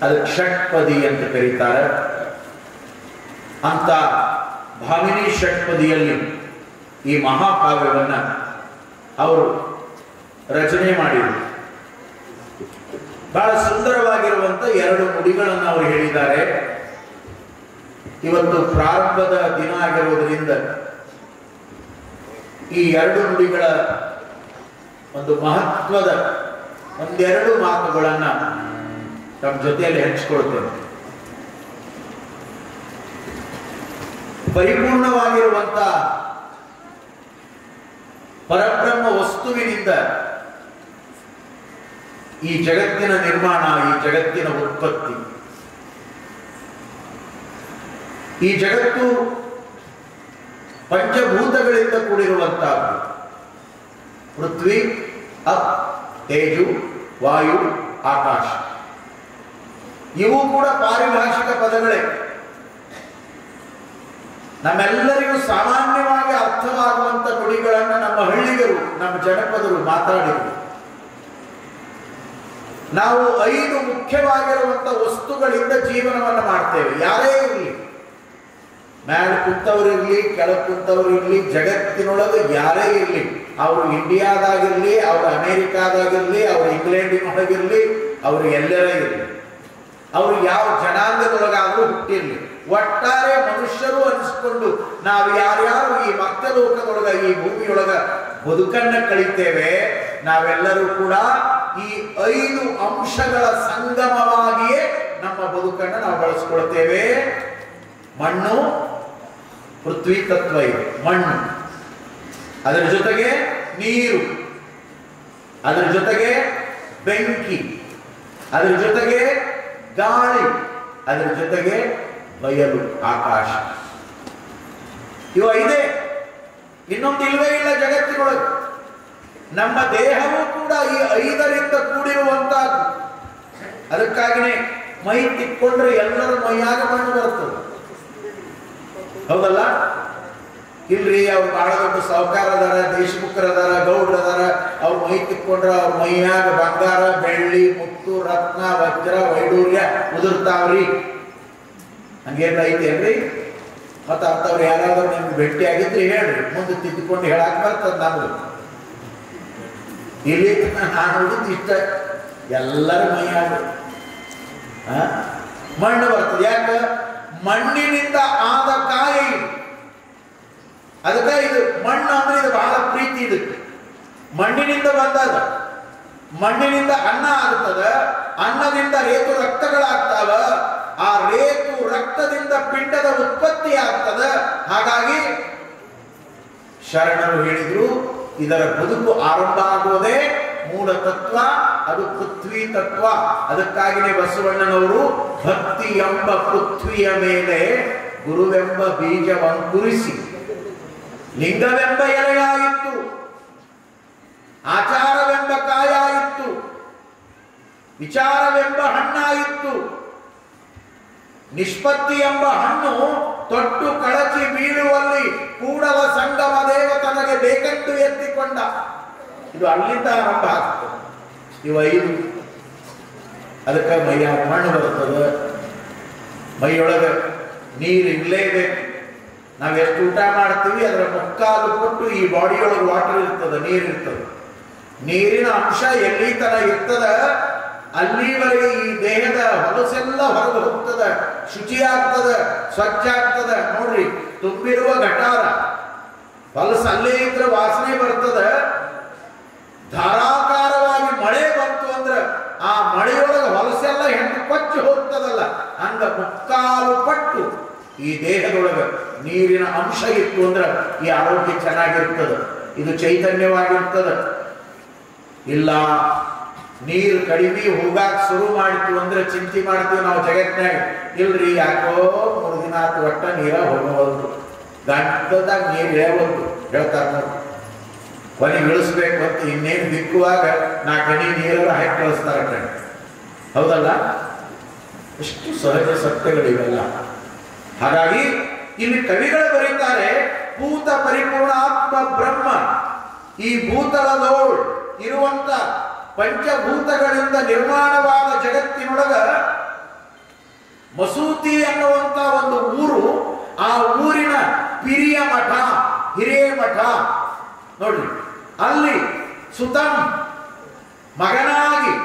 ಅದಕ್ಕೆ ಷಟ್ಪದಿ ಅಂತ ಕರೀತಾರೆ. ಅಂತ ಭಾಮಿನಿ ಷಟ್ಪದಿಯಲ್ಲಿ ಈ ಮಹಾಕಾವ್ಯವನ್ನ ಅವರು ರಚನೆ ಮಾಡಿದರು. ಬಹಳ ಸುಂದರವಾಗಿರುವಂತ 2 ನುಡಿಗಳನ್ನು ಅವರು ಹೇಳಿದ್ದಾರೆ. ಇವತ್ತು ಪ್ರಾರಂಭದ ದಿನ ಆಗಿರುವುದರಿಂದ ಈ 2 ನುಡಿಗಳ ಒಂದು ಮಹತ್ವದ 1-2 ಮಾತುಗಳನ್ನ ನಮ್ಮ ಜೊತೆಯಲ್ಲಿ ಹಂಚಿಕೊಳ್ತೇನೆ. ಪರಿಪೂರ್ಣವಾಗಿರುವಂತ ಪರಬ್ರಹ್ಮ ವಸ್ತುವಿನಿಂದ ಈ ಜಗತ್ತಿನ ನಿರ್ಮಾಣ, ಈ ಜಗತ್ತಿನ ಉತ್ಪತ್ತಿ. ಈ ಜಗತ್ತು ಪಂಚಭೂತಗಳಿಂದ ಕೂಡಿರುವಂತಹದ್ದು. ಪೃಥ್ವಿ, ಅಪ್, ತೇಜು, ವಾಯು, ಆಕಾಶ. ಇವು ಕೂಡ ಪಾರಿಭಾಷಿಕ ಪದಗಳೇ. ನಮ್ಮೆಲ್ಲರಿಗೂ ಸಾಮಾನ್ಯವಾಗಿ ಅರ್ಥವಾಗುವಂತ ನುಡಿಗಳನ್ನು ನಮ್ಮ ಹಳ್ಳಿಗರು, ನಮ್ಮ ಜನಪದರು ಮಾತಾಡಿದರು. ನಾವು 5 ಮುಖ್ಯವಾಗಿರುವಂತ ವಸ್ತುಗಳಿಂದ ಜೀವನವನ್ನು ಮಾಡ್ತೇವೆ. ಯಾರೇ ಇರಲಿ, ಮ್ಯಾಲೆ ಕುಂತವರಿರ್ಲಿ, ಕೆಳಗೆ ಕುಂತವರಿರ್ಲಿ, ಜಗತ್ತಿನೊಳಗೆ ಯಾರೇ ಇರಲಿ, ಅವರು ಇಂಡಿಯಾದಾಗಿರ್ಲಿ, ಅವರು ಅಮೇರಿಕಾದಾಗಿರ್ಲಿ, ಅವರು ಇಂಗ್ಲೆಂಡಿನೊಳಗಿರ್ಲಿ, ಅವರು ಎಲ್ಲರೇ ಇರಲಿ, ಅವರು ಯಾವ ಜನಾಂಗದೊಳಗಾದ್ರೂ ಹುಟ್ಟಿರ್ಲಿ, ಒಟ್ಟಾರೆ ಮನುಷ್ಯರು ಅನಿಸ್ಕೊಂಡು ನಾವು ಯಾರ್ಯಾರು ಈ ಮರ್ತ್ಯಲೋಕದೊಳಗ, ಈ ಭೂಮಿಯೊಳಗ ಬದುಕನ್ನ ಕಳಿತೇವೆ, ನಾವೆಲ್ಲರೂ ಕೂಡ ಈ 5 ಅಂಶಗಳ ಸಂಗಮವಾಗಿಯೇ ನಮ್ಮ ಬದುಕನ್ನು ನಾವು ಬಳಸ್ಕೊಳ್ತೇವೆ. ಮಣ್ಣು, ಪೃಥ್ವಿ ತತ್ವ ಇದೆ, ಮಣ್ಣು. ಅದರ ಜೊತೆಗೆ ನೀರು, ಅದರ ಜೊತೆಗೆ ಬೆಂಕಿ, ಅದರ ಜೊತೆಗೆ ಗಾಳಿ, ಅದರ ಜೊತೆಗೆ ಬಯಲು, ಆಕಾಶ. ಇವು 5. ಇನ್ನೊಂದು ಇಲ್ವೇ ಇಲ್ಲ ಜಗತ್ತಿನೊಳಗೆ. ನಮ್ಮ ದೇಹವೂ ಕೂಡ ಈ 5ರಿಂದ ಕೂಡಿರುವಂತಹದ್ದು. ಅದಕ್ಕಾಗಿನೇ ಮೈ ತಿಕ್ಕೊಂಡ್ರೆ ಎಲ್ಲರ ಮೈಯಾಗ ಮಣ್ಣು ಬರ್ತದೆ, ಹೌದಲ್ಲ? ಇಲ್ರಿ ಅವ್ರು ಬಹಳ ದೊಡ್ಡ ಸಾಹುಕಾರ ಅದಾರ, ದೇಶಮುಖರದಾರ, ಗೌಡ್ರದಾರ, ಅವ್ರ ಮೈ ತಿಕ್ಕೊಂಡ್ರ ಅವ್ರ ಮೈಯಾಗ ಬಂಗಾರ ಬೆಳ್ಳಿ ಮುತ್ತು ರತ್ನ ವಜ್ರ ವೈಡೂರ್ಯ ಉದುರ್ತಾವ್ರಿ, ಹಂಗೇನ ಐತೇನ್ರಿ? ಮತ್ತ ಅಂತವ್ರು ಯಾರಾದ್ರೂ ನಿಮ್ಗೆ ಭೇಟಿ ಆಗಿದ್ರಿ ಹೇಳ್ರಿ, ಮುಂದೆ ತಿದ್ದುಕೊಂಡು ಹೇಳಕ್ ಬರ್ತದ ನಮ್ಗೆ. ಇಲ್ಲಿ ನಾನು ಹುಡುಗ ಇಷ್ಟ ಎಲ್ಲರ ಮೈಯಾಗ ಮಣ್ಣು ಬರ್ತದೆ. ಯಾಕ? ಮಣ್ಣಿನಿಂದ ಆದ ಕಾಯಿ. ಅದಕ್ಕೆ ಇದು ಮಣ್ಣು ಅಂದ್ರೆ ಇದು ಬಹಳ ಪ್ರೀತಿ. ಇದಕ್ಕೆ ಮಣ್ಣಿನಿಂದ ಬಂದದ, ಮಣ್ಣಿನಿಂದ ಅನ್ನ ಆಗ್ತದ, ಅನ್ನದಿಂದ ರೇತು ರಕ್ತಗಳಾಗ್ತಾವ, ಆ ರೇತು ರಕ್ತದಿಂದ ಪಿಂಡದ ಉತ್ಪತ್ತಿ ಆಗ್ತದ. ಹಾಗಾಗಿ ಶರಣರು ಹೇಳಿದ್ರು ಇದರ ಬದುಕು ಆರಂಭ ಆಗುವುದೇ ಮೂಲ ತತ್ವ, ಅದು ಪೃಥ್ವಿ ತತ್ವ. ಅದಕ್ಕಾಗಿಯೇ ಬಸವಣ್ಣನವರು ಭಕ್ತಿ ಎಂಬ ಪೃಥ್ವಿಯ ಮೇಲೆ ಗುರುವೆಂಬ ಬೀಜವಂಕುರಿಸಿ ಲಿಂಗವೆಂಬ ಎಲೆಯಾಗಿತ್ತು, ಆಚಾರವೆಂಬ ಕಾಯಾಗಿತ್ತು, ವಿಚಾರವೆಂಬ ಹಣ್ಣಾಗಿತ್ತು. ನಿಷ್ಪತ್ತಿ ಎಂಬ ಹಣ್ಣು ತೊಟ್ಟು ಕಳಚಿ ಬೀಳುವಲ್ಲಿ ಕೂಡಲ ಸಂಗಮ ದೇವ ತನಗೆ ಬೇಕೆಂದು ಎತ್ತಿಕೊಂಡ. ಇದು ಅಲ್ಲಿಂದ ಆರಂಭ ಆಗ್ತದೆ. ಇವು 5. ಅದಕ್ಕೆ ಮೈಯ ಮಣ್ಣು ಬರ್ತದೆ, ಮೈಯೊಳಗೆ ನೀರು ಇರಲೇಬೇಕು. ನಾವು ಎಷ್ಟು ಊಟ ಮಾಡ್ತೀವಿ ಅದರ ಮುಕ್ಕಾಲು ಕೊಟ್ಟು ಈ ಬಾಡಿಯೊಳಗೆ ವಾಟರ್ ಇರ್ತದೆ, ನೀರು ಇರ್ತದೆ. ನೀರಿನ ಅಂಶ ಎಲ್ಲಿ ತರ ಇರ್ತದ ಅಲ್ಲಿವರೆಗೆ ಈ ದೇಹದ ಹೊಲಸೆಲ್ಲ ಹೊರಗೆ ಹೋಗ್ತದ, ಶುಚಿ ಆಗ್ತದ, ಸ್ವಚ್ಛ ಆಗ್ತದ. ನೋಡ್ರಿ, ತುಂಬಿರುವ ಗಟಾರ ಹೊಲಸ ಅಲ್ಲೇ ಇದ್ರೆ ವಾಸನೆ ಬರ್ತದ. ಧಾರಾಕಾರವಾಗಿ ಮಳೆ ಬಂತು ಅಂದ್ರೆ ಆ ಮಳೆಯೊಳಗೆ ಹೊಲಸೆಲ್ಲ ಹೆಣ್ಣು ಕೊಚ್ಚಿ ಹೋಗ್ತದಲ್ಲ, ಹಂಗ ಮುಕ್ಕಾಲು ಪಟ್ಟು ಈ ದೇಹದೊಳಗೆ ನೀರಿನ ಅಂಶ ಇತ್ತು ಅಂದ್ರೆ ಈ ಆರೋಗ್ಯ ಚೆನ್ನಾಗಿರ್ತದೆ, ಇದು ಚೈತನ್ಯವಾಗಿರ್ತದೆ. ಇಲ್ಲ ನೀರು ಕಡಿಮೆ ಹೋಗಾಕ ಶುರು ಮಾಡಿತು ಅಂದ್ರೆ ಚಿಂತೆ ಮಾಡ್ತೀವಿ ನಾವು ಜಗತ್ನಾಗ. ಇಲ್ರಿ, ಯಾಕೋ 3 ದಿನ ಆತು ಒಟ್ಟ ನೀರ ಹೋಗವಲ್ದು, ಗಂಟದಾಗ ನೀರು ಇಳೆವಲ್ದು ಹೇಳ್ತಾರೆ ನೋಡಿ. ಕೊನೆಗೆ ಇಳಿಸ್ಬೇಕು ಅಂತ ಇನ್ನೇನು ಬಿಕ್ಕುವಾಗ 4 ಗಣಿ ನೀರೆಲ್ಲ ಹಾಕಿ ಕಳಿಸ್ತಾರೆ ಕಣೆ. ಹೌದಲ್ಲ? ಎಷ್ಟು ಸಹಜ ಸತ್ಯಗಳಿವೆಲ್ಲ. ಹಾಗಾಗಿ ಇಲ್ಲಿ ಕವಿಗಳು ಬರೀತಾರೆ, ಭೂತ ಪರಿಪೂರ್ಣಾತ್ಮ ಬ್ರಹ್ಮ ಈ ಭೂತಳದೋಳ್ ಇರುವಂತ ಪಂಚಭೂತಗಳಿಂದ ನಿರ್ಮಾಣವಾದ ಜಗತ್ತಿನೊಳಗ ಮಸೂತಿ ಅನ್ನುವಂತ ಒಂದು ಊರು, ಆ ಊರಿನ ಪಿರಿಯ ಮಠ, ಹಿರೇಮಠ ನೋಡ್ರಿ, ಅಲ್ಲಿ ಸುತಂ ಮಗನಾಗಿ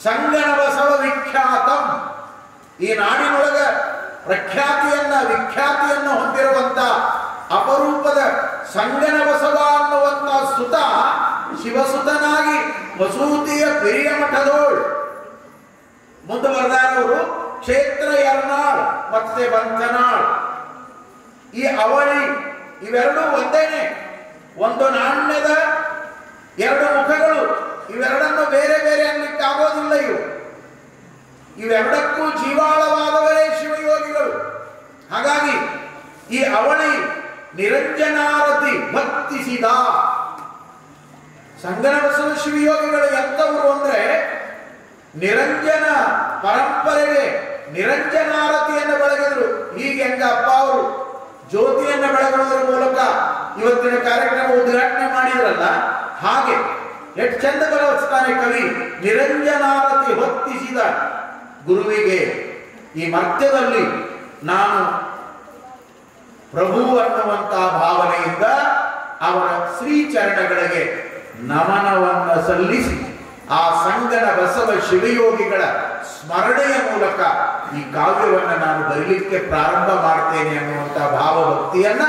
ಸಂಗನ ಬಸವ ವಿಖ್ಯಾತಂ, ಈ ನಾಡಿನೊಳಗ ವಿಖ್ಯಾತಿಯನ್ನು ಹೊಂದಿರುವಂತ ಅಪರೂಪದ ಸಂಗನ ಬಸವ ಅನ್ನುವಂತ ಸುತ ಶಿವಸುತನಾಗಿ ಮಸೂತಿಯ ಪಿರಿಯ ಮಠದೋಳ್ ಮುಂದೆ ಬರ್ದಾರವರು ಕ್ಷೇತ್ರ ಯರ್ನಾಳ್ ಮತ್ತೆ ಬಂಧನಾಳ್. ಈ ಅವಳಿ ಇವೆರಡೂ ಒಂದೇನೆ, ಒಂದು ನಾಣ್ಯದ 2 ಮುಖಗಳು. ಇವೆರಡನ್ನು ಬೇರೆ ಬೇರೆ ಅನ್ನಲಿಕ್ಕೆ ಆಗೋದಿಲ್ಲ. ಇವೆರಡಕ್ಕೂ ಜೀವಾಳವಾದವರೇ ಶಿವಯೋಗಿಗಳು. ಹಾಗಾಗಿ ಈ ಅವಳಿ ನಿರಂಜನಾರತಿ ಭಕ್ತಿಸಿದ ಸಂಗನ ಬಸವ ಶಿವಯೋಗಿಗಳು ಎಂತವರು ಅಂದ್ರೆ ನಿರಂಜನ ಪರಂಪರೆಗೆ ನಿರಂಜನಾರತಿಯನ್ನು ಬೆಳಗಿದ್ರು. ಹೀಗೆ ಹೆಂಗ ಅಪ್ಪ ಅವರು ಜ್ಯೋತಿಯನ್ನು ಬೆಳಗುವುದರ ಮೂಲಕ ಇವತ್ತಿನ ಕಾರ್ಯಕ್ರಮ ಉದ್ಘಾಟನೆ ಮಾಡಿದ್ರಲ್ಲ, ಹಾಗೆ ಎಷ್ಟು ಚಂದ ಬರೆಸ್ತಾನೆ ಕವಿ. ನಿರಂಜನಾರತಿ ಹೊತ್ತಿಸಿದ ಗುರುವಿಗೆ ಈ ಮರ್ತ್ಯದಲ್ಲಿ ನಾನು ಪ್ರಭು ಅನ್ನುವಂತ ಭಾವನೆಯಿಂದ ಅವರ ಶ್ರೀಚರಣಗಳಿಗೆ ನಮನವನ್ನು ಸಲ್ಲಿಸಿ ಆ ಸಂಗನ ಬಸವ ಶಿವಯೋಗಿಗಳ ಸ್ಮರಣೆಯ ಮೂಲಕ ಈ ಕಾವ್ಯವನ್ನು ನಾನು ಬರೀಲಿಕ್ಕೆ ಪ್ರಾರಂಭ ಮಾಡ್ತೇನೆ ಅನ್ನುವಂಥ ಭಾವಭಕ್ತಿಯನ್ನ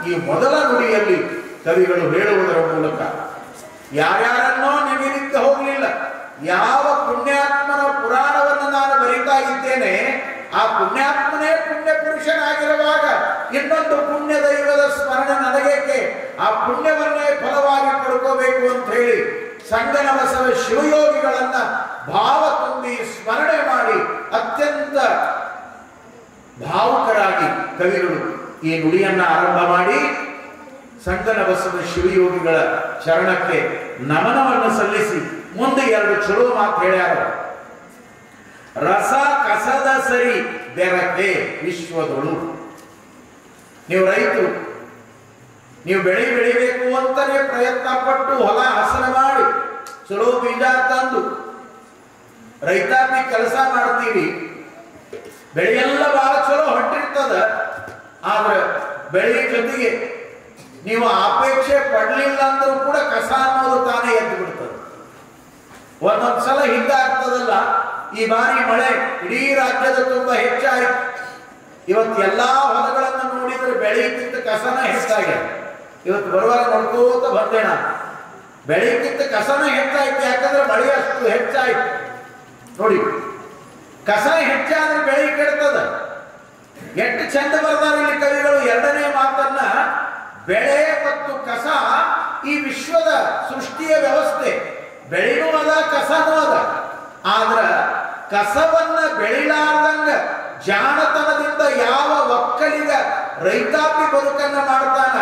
ಈ ಮೊದಲ ನುಡಿಯಲ್ಲಿ ಕವಿಗಳು ಹೇಳುವುದರ ಮೂಲಕ ಯಾರ್ಯಾರನ್ನೋ ನೆನೆಯಲಿಕ್ಕೆ ಹೋಗಲಿಲ್ಲ. ಯಾವ ಪುಣ್ಯಾತ್ಮನ ಪುರಾಣವನ್ನು ನಾನು ಬರೀತಾ ಇದ್ದೇನೆ, ಆ ಪುಣ್ಯಾತ್ಮನೇ ಪುಣ್ಯ ಪುರುಷನಾಗಿರುವಾಗ ಇನ್ನೊಂದು ಪುಣ್ಯ ದೈವದ ಸ್ಮರಣೆ ನನಗೇಕೆ, ಆ ಪುಣ್ಯವನ್ನೇ ಫಲವಾಗಿ ಪಡ್ಕೋಬೇಕು ಅಂತ ಹೇಳಿ ಸಂಗನ ಬಸವ ಶಿವಯೋಗಿಗಳನ್ನ ಭಾವ ತುಂಬಿ ಸ್ಮರಣೆ ಮಾಡಿ ಅತ್ಯಂತ ಭಾವುಕರಾಗಿ ಕವಿಗಳು ಈ ನುಡಿಯನ್ನ ಆರಂಭ ಮಾಡಿ ಸಂಗನ ಬಸವ ಶಿವಯೋಗಿಗಳ ಚರಣಕ್ಕೆ ನಮನವನ್ನು ಸಲ್ಲಿಸಿ ಮುಂದೆ 2 ಚಲೋ ಮಾತು ಹೇಳ್ಯಾರ. ರಸ ಕಸದ ಸರಿ ಬೆರಕೆ ವಿಶ್ವದೊಳು. ನೀವು ರೈತರು ನೀವು ಬೆಳಿಬೇಕು ಅಂತಾನೆ ಪ್ರಯತ್ನ ಪಟ್ಟು ಹೊಲ ಹಸನ ಮಾಡಿ ಚಲೋ ಬೀಜ ತಂದು ರೈತಾಪಿ ಕೆಲಸ ಮಾಡ್ತೀವಿ. ಬೆಳೆಯೆಲ್ಲ ಬಹಳ ಚಲೋ ಹೊಟ್ಟಿರ್ತದ. ಆದ್ರೆ ಬೆಳೆ ಜೊತೆಗೆ ನೀವು ಅಪೇಕ್ಷೆ ಪಡ್ಲಿಲ್ಲ ಅಂದ್ರೂ ಕೂಡ ಕಸ ಅನ್ನೋದು ತಾನೇ ಎದ್ದು ಬಿಡ್ತದೆ. ಒಂದೊಂದ್ಸಲ ಹಿಂಗಾಗ್ತದಲ್ಲ, ಈ ಬಾರಿ ಮಳೆ ಇಡೀ ರಾಜ್ಯದ ತುಂಬಾ ಹೆಚ್ಚಾಯಿತು. ಇವತ್ತು ಎಲ್ಲಾ ಹೊಲಗಳನ್ನು ನೋಡಿದ್ರೆ ಬೆಳೆಯಕ್ಕಿಂತ ಕಸನ ಹೆಚ್ಚಾಗಿದೆ. ಇವತ್ತು ಬರುವಾಗ ನೋಡ್ಕೋತ ಬಂದೆ ನಾನು, ಬೆಳೆಯಕ್ಕಿಂತ ಕಸನ ಹೆಚ್ಚಾಯ್ತು. ಯಾಕಂದ್ರೆ ಮಳೆ ಅಷ್ಟು ಹೆಚ್ಚಾಯ್ತು. ನೋಡಿ, ಕಸ ಹೆಚ್ಚಾದ್ರೆ ಬೆಳೆ ಕೆಡ್ತದ. ಎಷ್ಟು ಚಂದ ಬರ್ತಾರೆ ಇಲ್ಲಿ ಕವಿಗಳು. ಎರಡನೇ ಮಾತನ್ನ, ಬೆಳೆ ಮತ್ತು ಕಸ ಈ ವಿಶ್ವದ ಸೃಷ್ಟಿಯ ವ್ಯವಸ್ಥೆ. ಬೆಳೆನೂ ಅದ, ಕಸನೂ ಅದ. ಆದ್ರ ಕಸವನ್ನ ಬೆಳಿಲಾರ್ದಂಗ ಜಾಣತನದಿಂದ ಯಾವ ಒಕ್ಕಲಿಗ ರೈತಾಪಿ ಬದುಕನ್ನ ಮಾಡ್ತಾನ,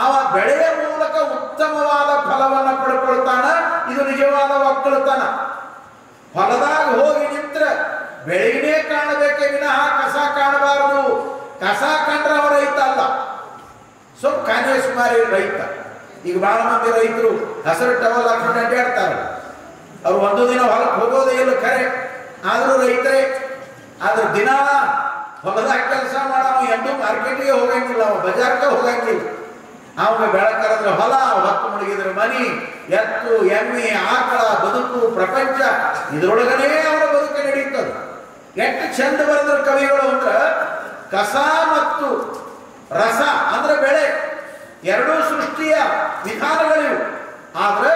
ಅವ ಬೆಳೆಯ ಮೂಲಕ ಉತ್ತಮವಾದ ಫಲವನ್ನ ಪಡ್ಕೊಳ್ತಾನ. ಇದು ನಿಜವಾದ ಒಕ್ಕಲತನ. ಹೊಲದಾಗ ಹೋಗಿ ನಿಂತ್ರ ಬೆಳೆನೇ ಕಾಣಬೇಕೇ ವಿನಃ ಕಸ ಕಾಣಬಾರದು. ಕಸ ಕಂಡ್ರೆ ಅವ ರೈತ ಅಲ್ಲ, ಸ್ವಲ್ಪ ಕಾನೇ ಸುಮಾರಿ ರೈತ. ಈಗ ಬಹಳ ಮಂದಿ ರೈತರು ಹಸಿರು ಟವಲ್ ಹಾಕೊಂಡು ಅಡ್ಡಾಡ್ತಾರೆ. ಅವ್ರು ಒಂದು ದಿನ ಹೊಲಕ್ಕೆ ಹೋಗೋದೇ ಇಲ್ಲ ಖರೆ, ಆದ್ರೂ ರೈತರೇ. ಆದ್ರೆ ದಿನ ಹೊಲದಾಗ ಕೆಲಸ ಮಾಡವ ಎಂದೂ ಮಾರ್ಕೆಟಿಗೆ ಹೋಗಂಗಿಲ್ಲ, ಅವ ಬಜಾರ್ಗೆ ಹೋಗಂಗಿಲ್ಲ. ಅವಾಗ ಬೆಳಕರದ್ರೆ ಹೊಲ, ಹೊತ್ತು ಮುಳುಗಿದ್ರೆ ಮನಿ, ಎತ್ತು ಎಮ್ಮೆ ಆಕಳ ಬದುಕು ಪ್ರಪಂಚ, ಇದ್ರೊಳಗನೇ ಅವರ ಬದುಕು ನಡೀತದೆ. ಎಷ್ಟು ಚಂದ ಬರೆದ್ರು ಕವಿಗಳು ಅಂದ್ರ, ಕಸ ಮತ್ತು ರಸ ಅಂದ್ರೆ ಬೆಳೆ ಎರಡೂ ಸೃಷ್ಟಿಯ ವಿಧಾನಗಳಿವು. ಆದ್ರೆ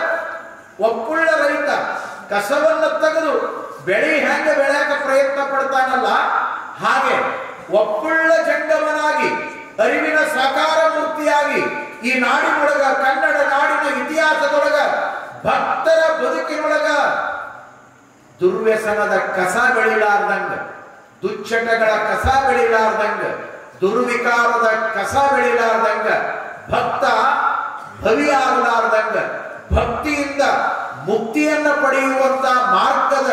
ಒಕ್ಕುಳ್ಳ ರೈತ ಕಸವನ್ನ ತೆಗೆದು ಬೆಳೆ ಹೆಂಗೆ ಬೆಳೆಯಕ ಪ್ರಯತ್ನ ಪಡ್ತಾನಲ್ಲ, ಹಾಗೆ ಒಕ್ಕುಳ್ಳ ಜಂಗಮನಾಗಿ ಅರಿವಿನ ಸಾಕಾರ ಮೂರ್ತಿಯಾಗಿ ಈ ನಾಡಿನೊಳಗ, ಕನ್ನಡ ನಾಡಿನ ಇತಿಹಾಸದೊಳಗ, ಭಕ್ತರ ಬದುಕಿನೊಳಗ ದುರ್ವ್ಯಸನದ ಕಸ ಬೆಳಿಲಾರ್ದಂಗ, ದುಶ್ಚಟಗಳ ಕಸ ಬೆಳಿಲಾರ್ದಂಗ, ದುರ್ವಿಕಾರದ ಕಸ ಬೆಳಿಲಾರ್ದಂಗ, ಭಕ್ತ ಭವಿಯಾಗಲಾರ್ದಂಗ, ಭಕ್ತಿಯಿಂದ ಮುಕ್ತಿಯನ್ನ ಪಡೆಯುವಂತ ಮಾರ್ಗದ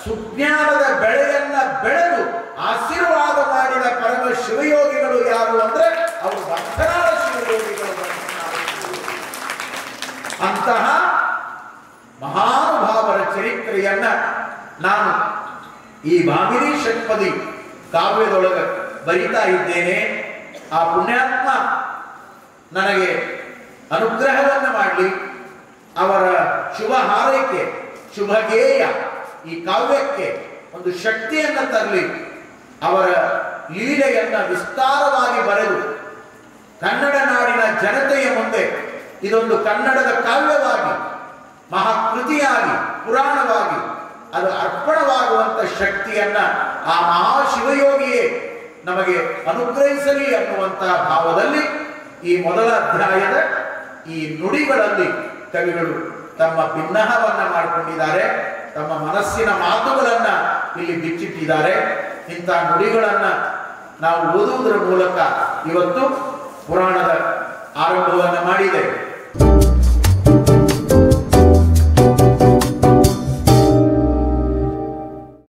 ಸುಜ್ಞಾನದ ಬೆಳೆಯನ್ನ ಬೆಳೆದು ಆಶೀರ್ವಾದ ಮಾಡಿದ ಪರಮ ಶಿವಯೋಗಿಗಳು ಯಾರು ಅಂದ್ರೆ ಅವರು ಭಕ್ತರಾದ ಶಿವಯೋಗಿಗಳು. ಅಂತಹ ಮಹಾನುಭಾವರ ಚರಿತ್ರೆಯನ್ನ ನಾನು ಈ ಭಾಮಿನಿ ಷಟ್ಪದಿ ಕಾವ್ಯದೊಳಗೆ ಬರಿತಾ ಇದ್ದೇನೆ. ಆ ಪುಣ್ಯಾತ್ಮ ನನಗೆ ಅನುಗ್ರಹವನ್ನು ಮಾಡಲಿ, ಅವರ ಶುಭ ಹಾರೈಕೆ, ಶುಭ ಗೇಯ ಈ ಕಾವ್ಯಕ್ಕೆ ಒಂದು ಶಕ್ತಿಯನ್ನ ತರಲಿ. ಅವರ ಲೀಲೆಯನ್ನ ವಿಸ್ತಾರವಾಗಿ ಬರೆದು ಕನ್ನಡ ನಾಡಿನ ಜನತೆಯ ಮುಂದೆ ಇದೊಂದು ಕನ್ನಡದ ಕಾವ್ಯವಾಗಿ, ಮಹಾಕೃತಿಯಾಗಿ, ಪುರಾಣವಾಗಿ ಅದು ಅರ್ಪಣವಾಗುವಂತ ಶಕ್ತಿಯನ್ನ ಆ ಮಹಾಶಿವಯೋಗಿಯೇ ನಮಗೆ ಅನುಗ್ರಹಿಸಲಿ ಅನ್ನುವಂತಹ ಭಾವದಲ್ಲಿ ಈ ಮೊದಲ ಅಧ್ಯಾಯದ ಈ ನುಡಿಗಳಲ್ಲಿ ಕವಿಗಳು ತಮ್ಮ ಭಿನ್ನಹವನ್ನ ಮಾಡಿಕೊಂಡಿದ್ದಾರೆ. ತಮ್ಮ ಮನಸ್ಸಿನ ಮಾತುಗಳನ್ನ ಇಲ್ಲಿ ಬಿಚ್ಚಿಟ್ಟಿದ್ದಾರೆ. ಇಂಥ ನುಡಿಗಳನ್ನ ನಾವು ಓದುವುದರ ಮೂಲಕ ಇವತ್ತು ಪುರಾಣದ ಆರಂಭವನ್ನು ಮಾಡಿದ್ದೇವೆ.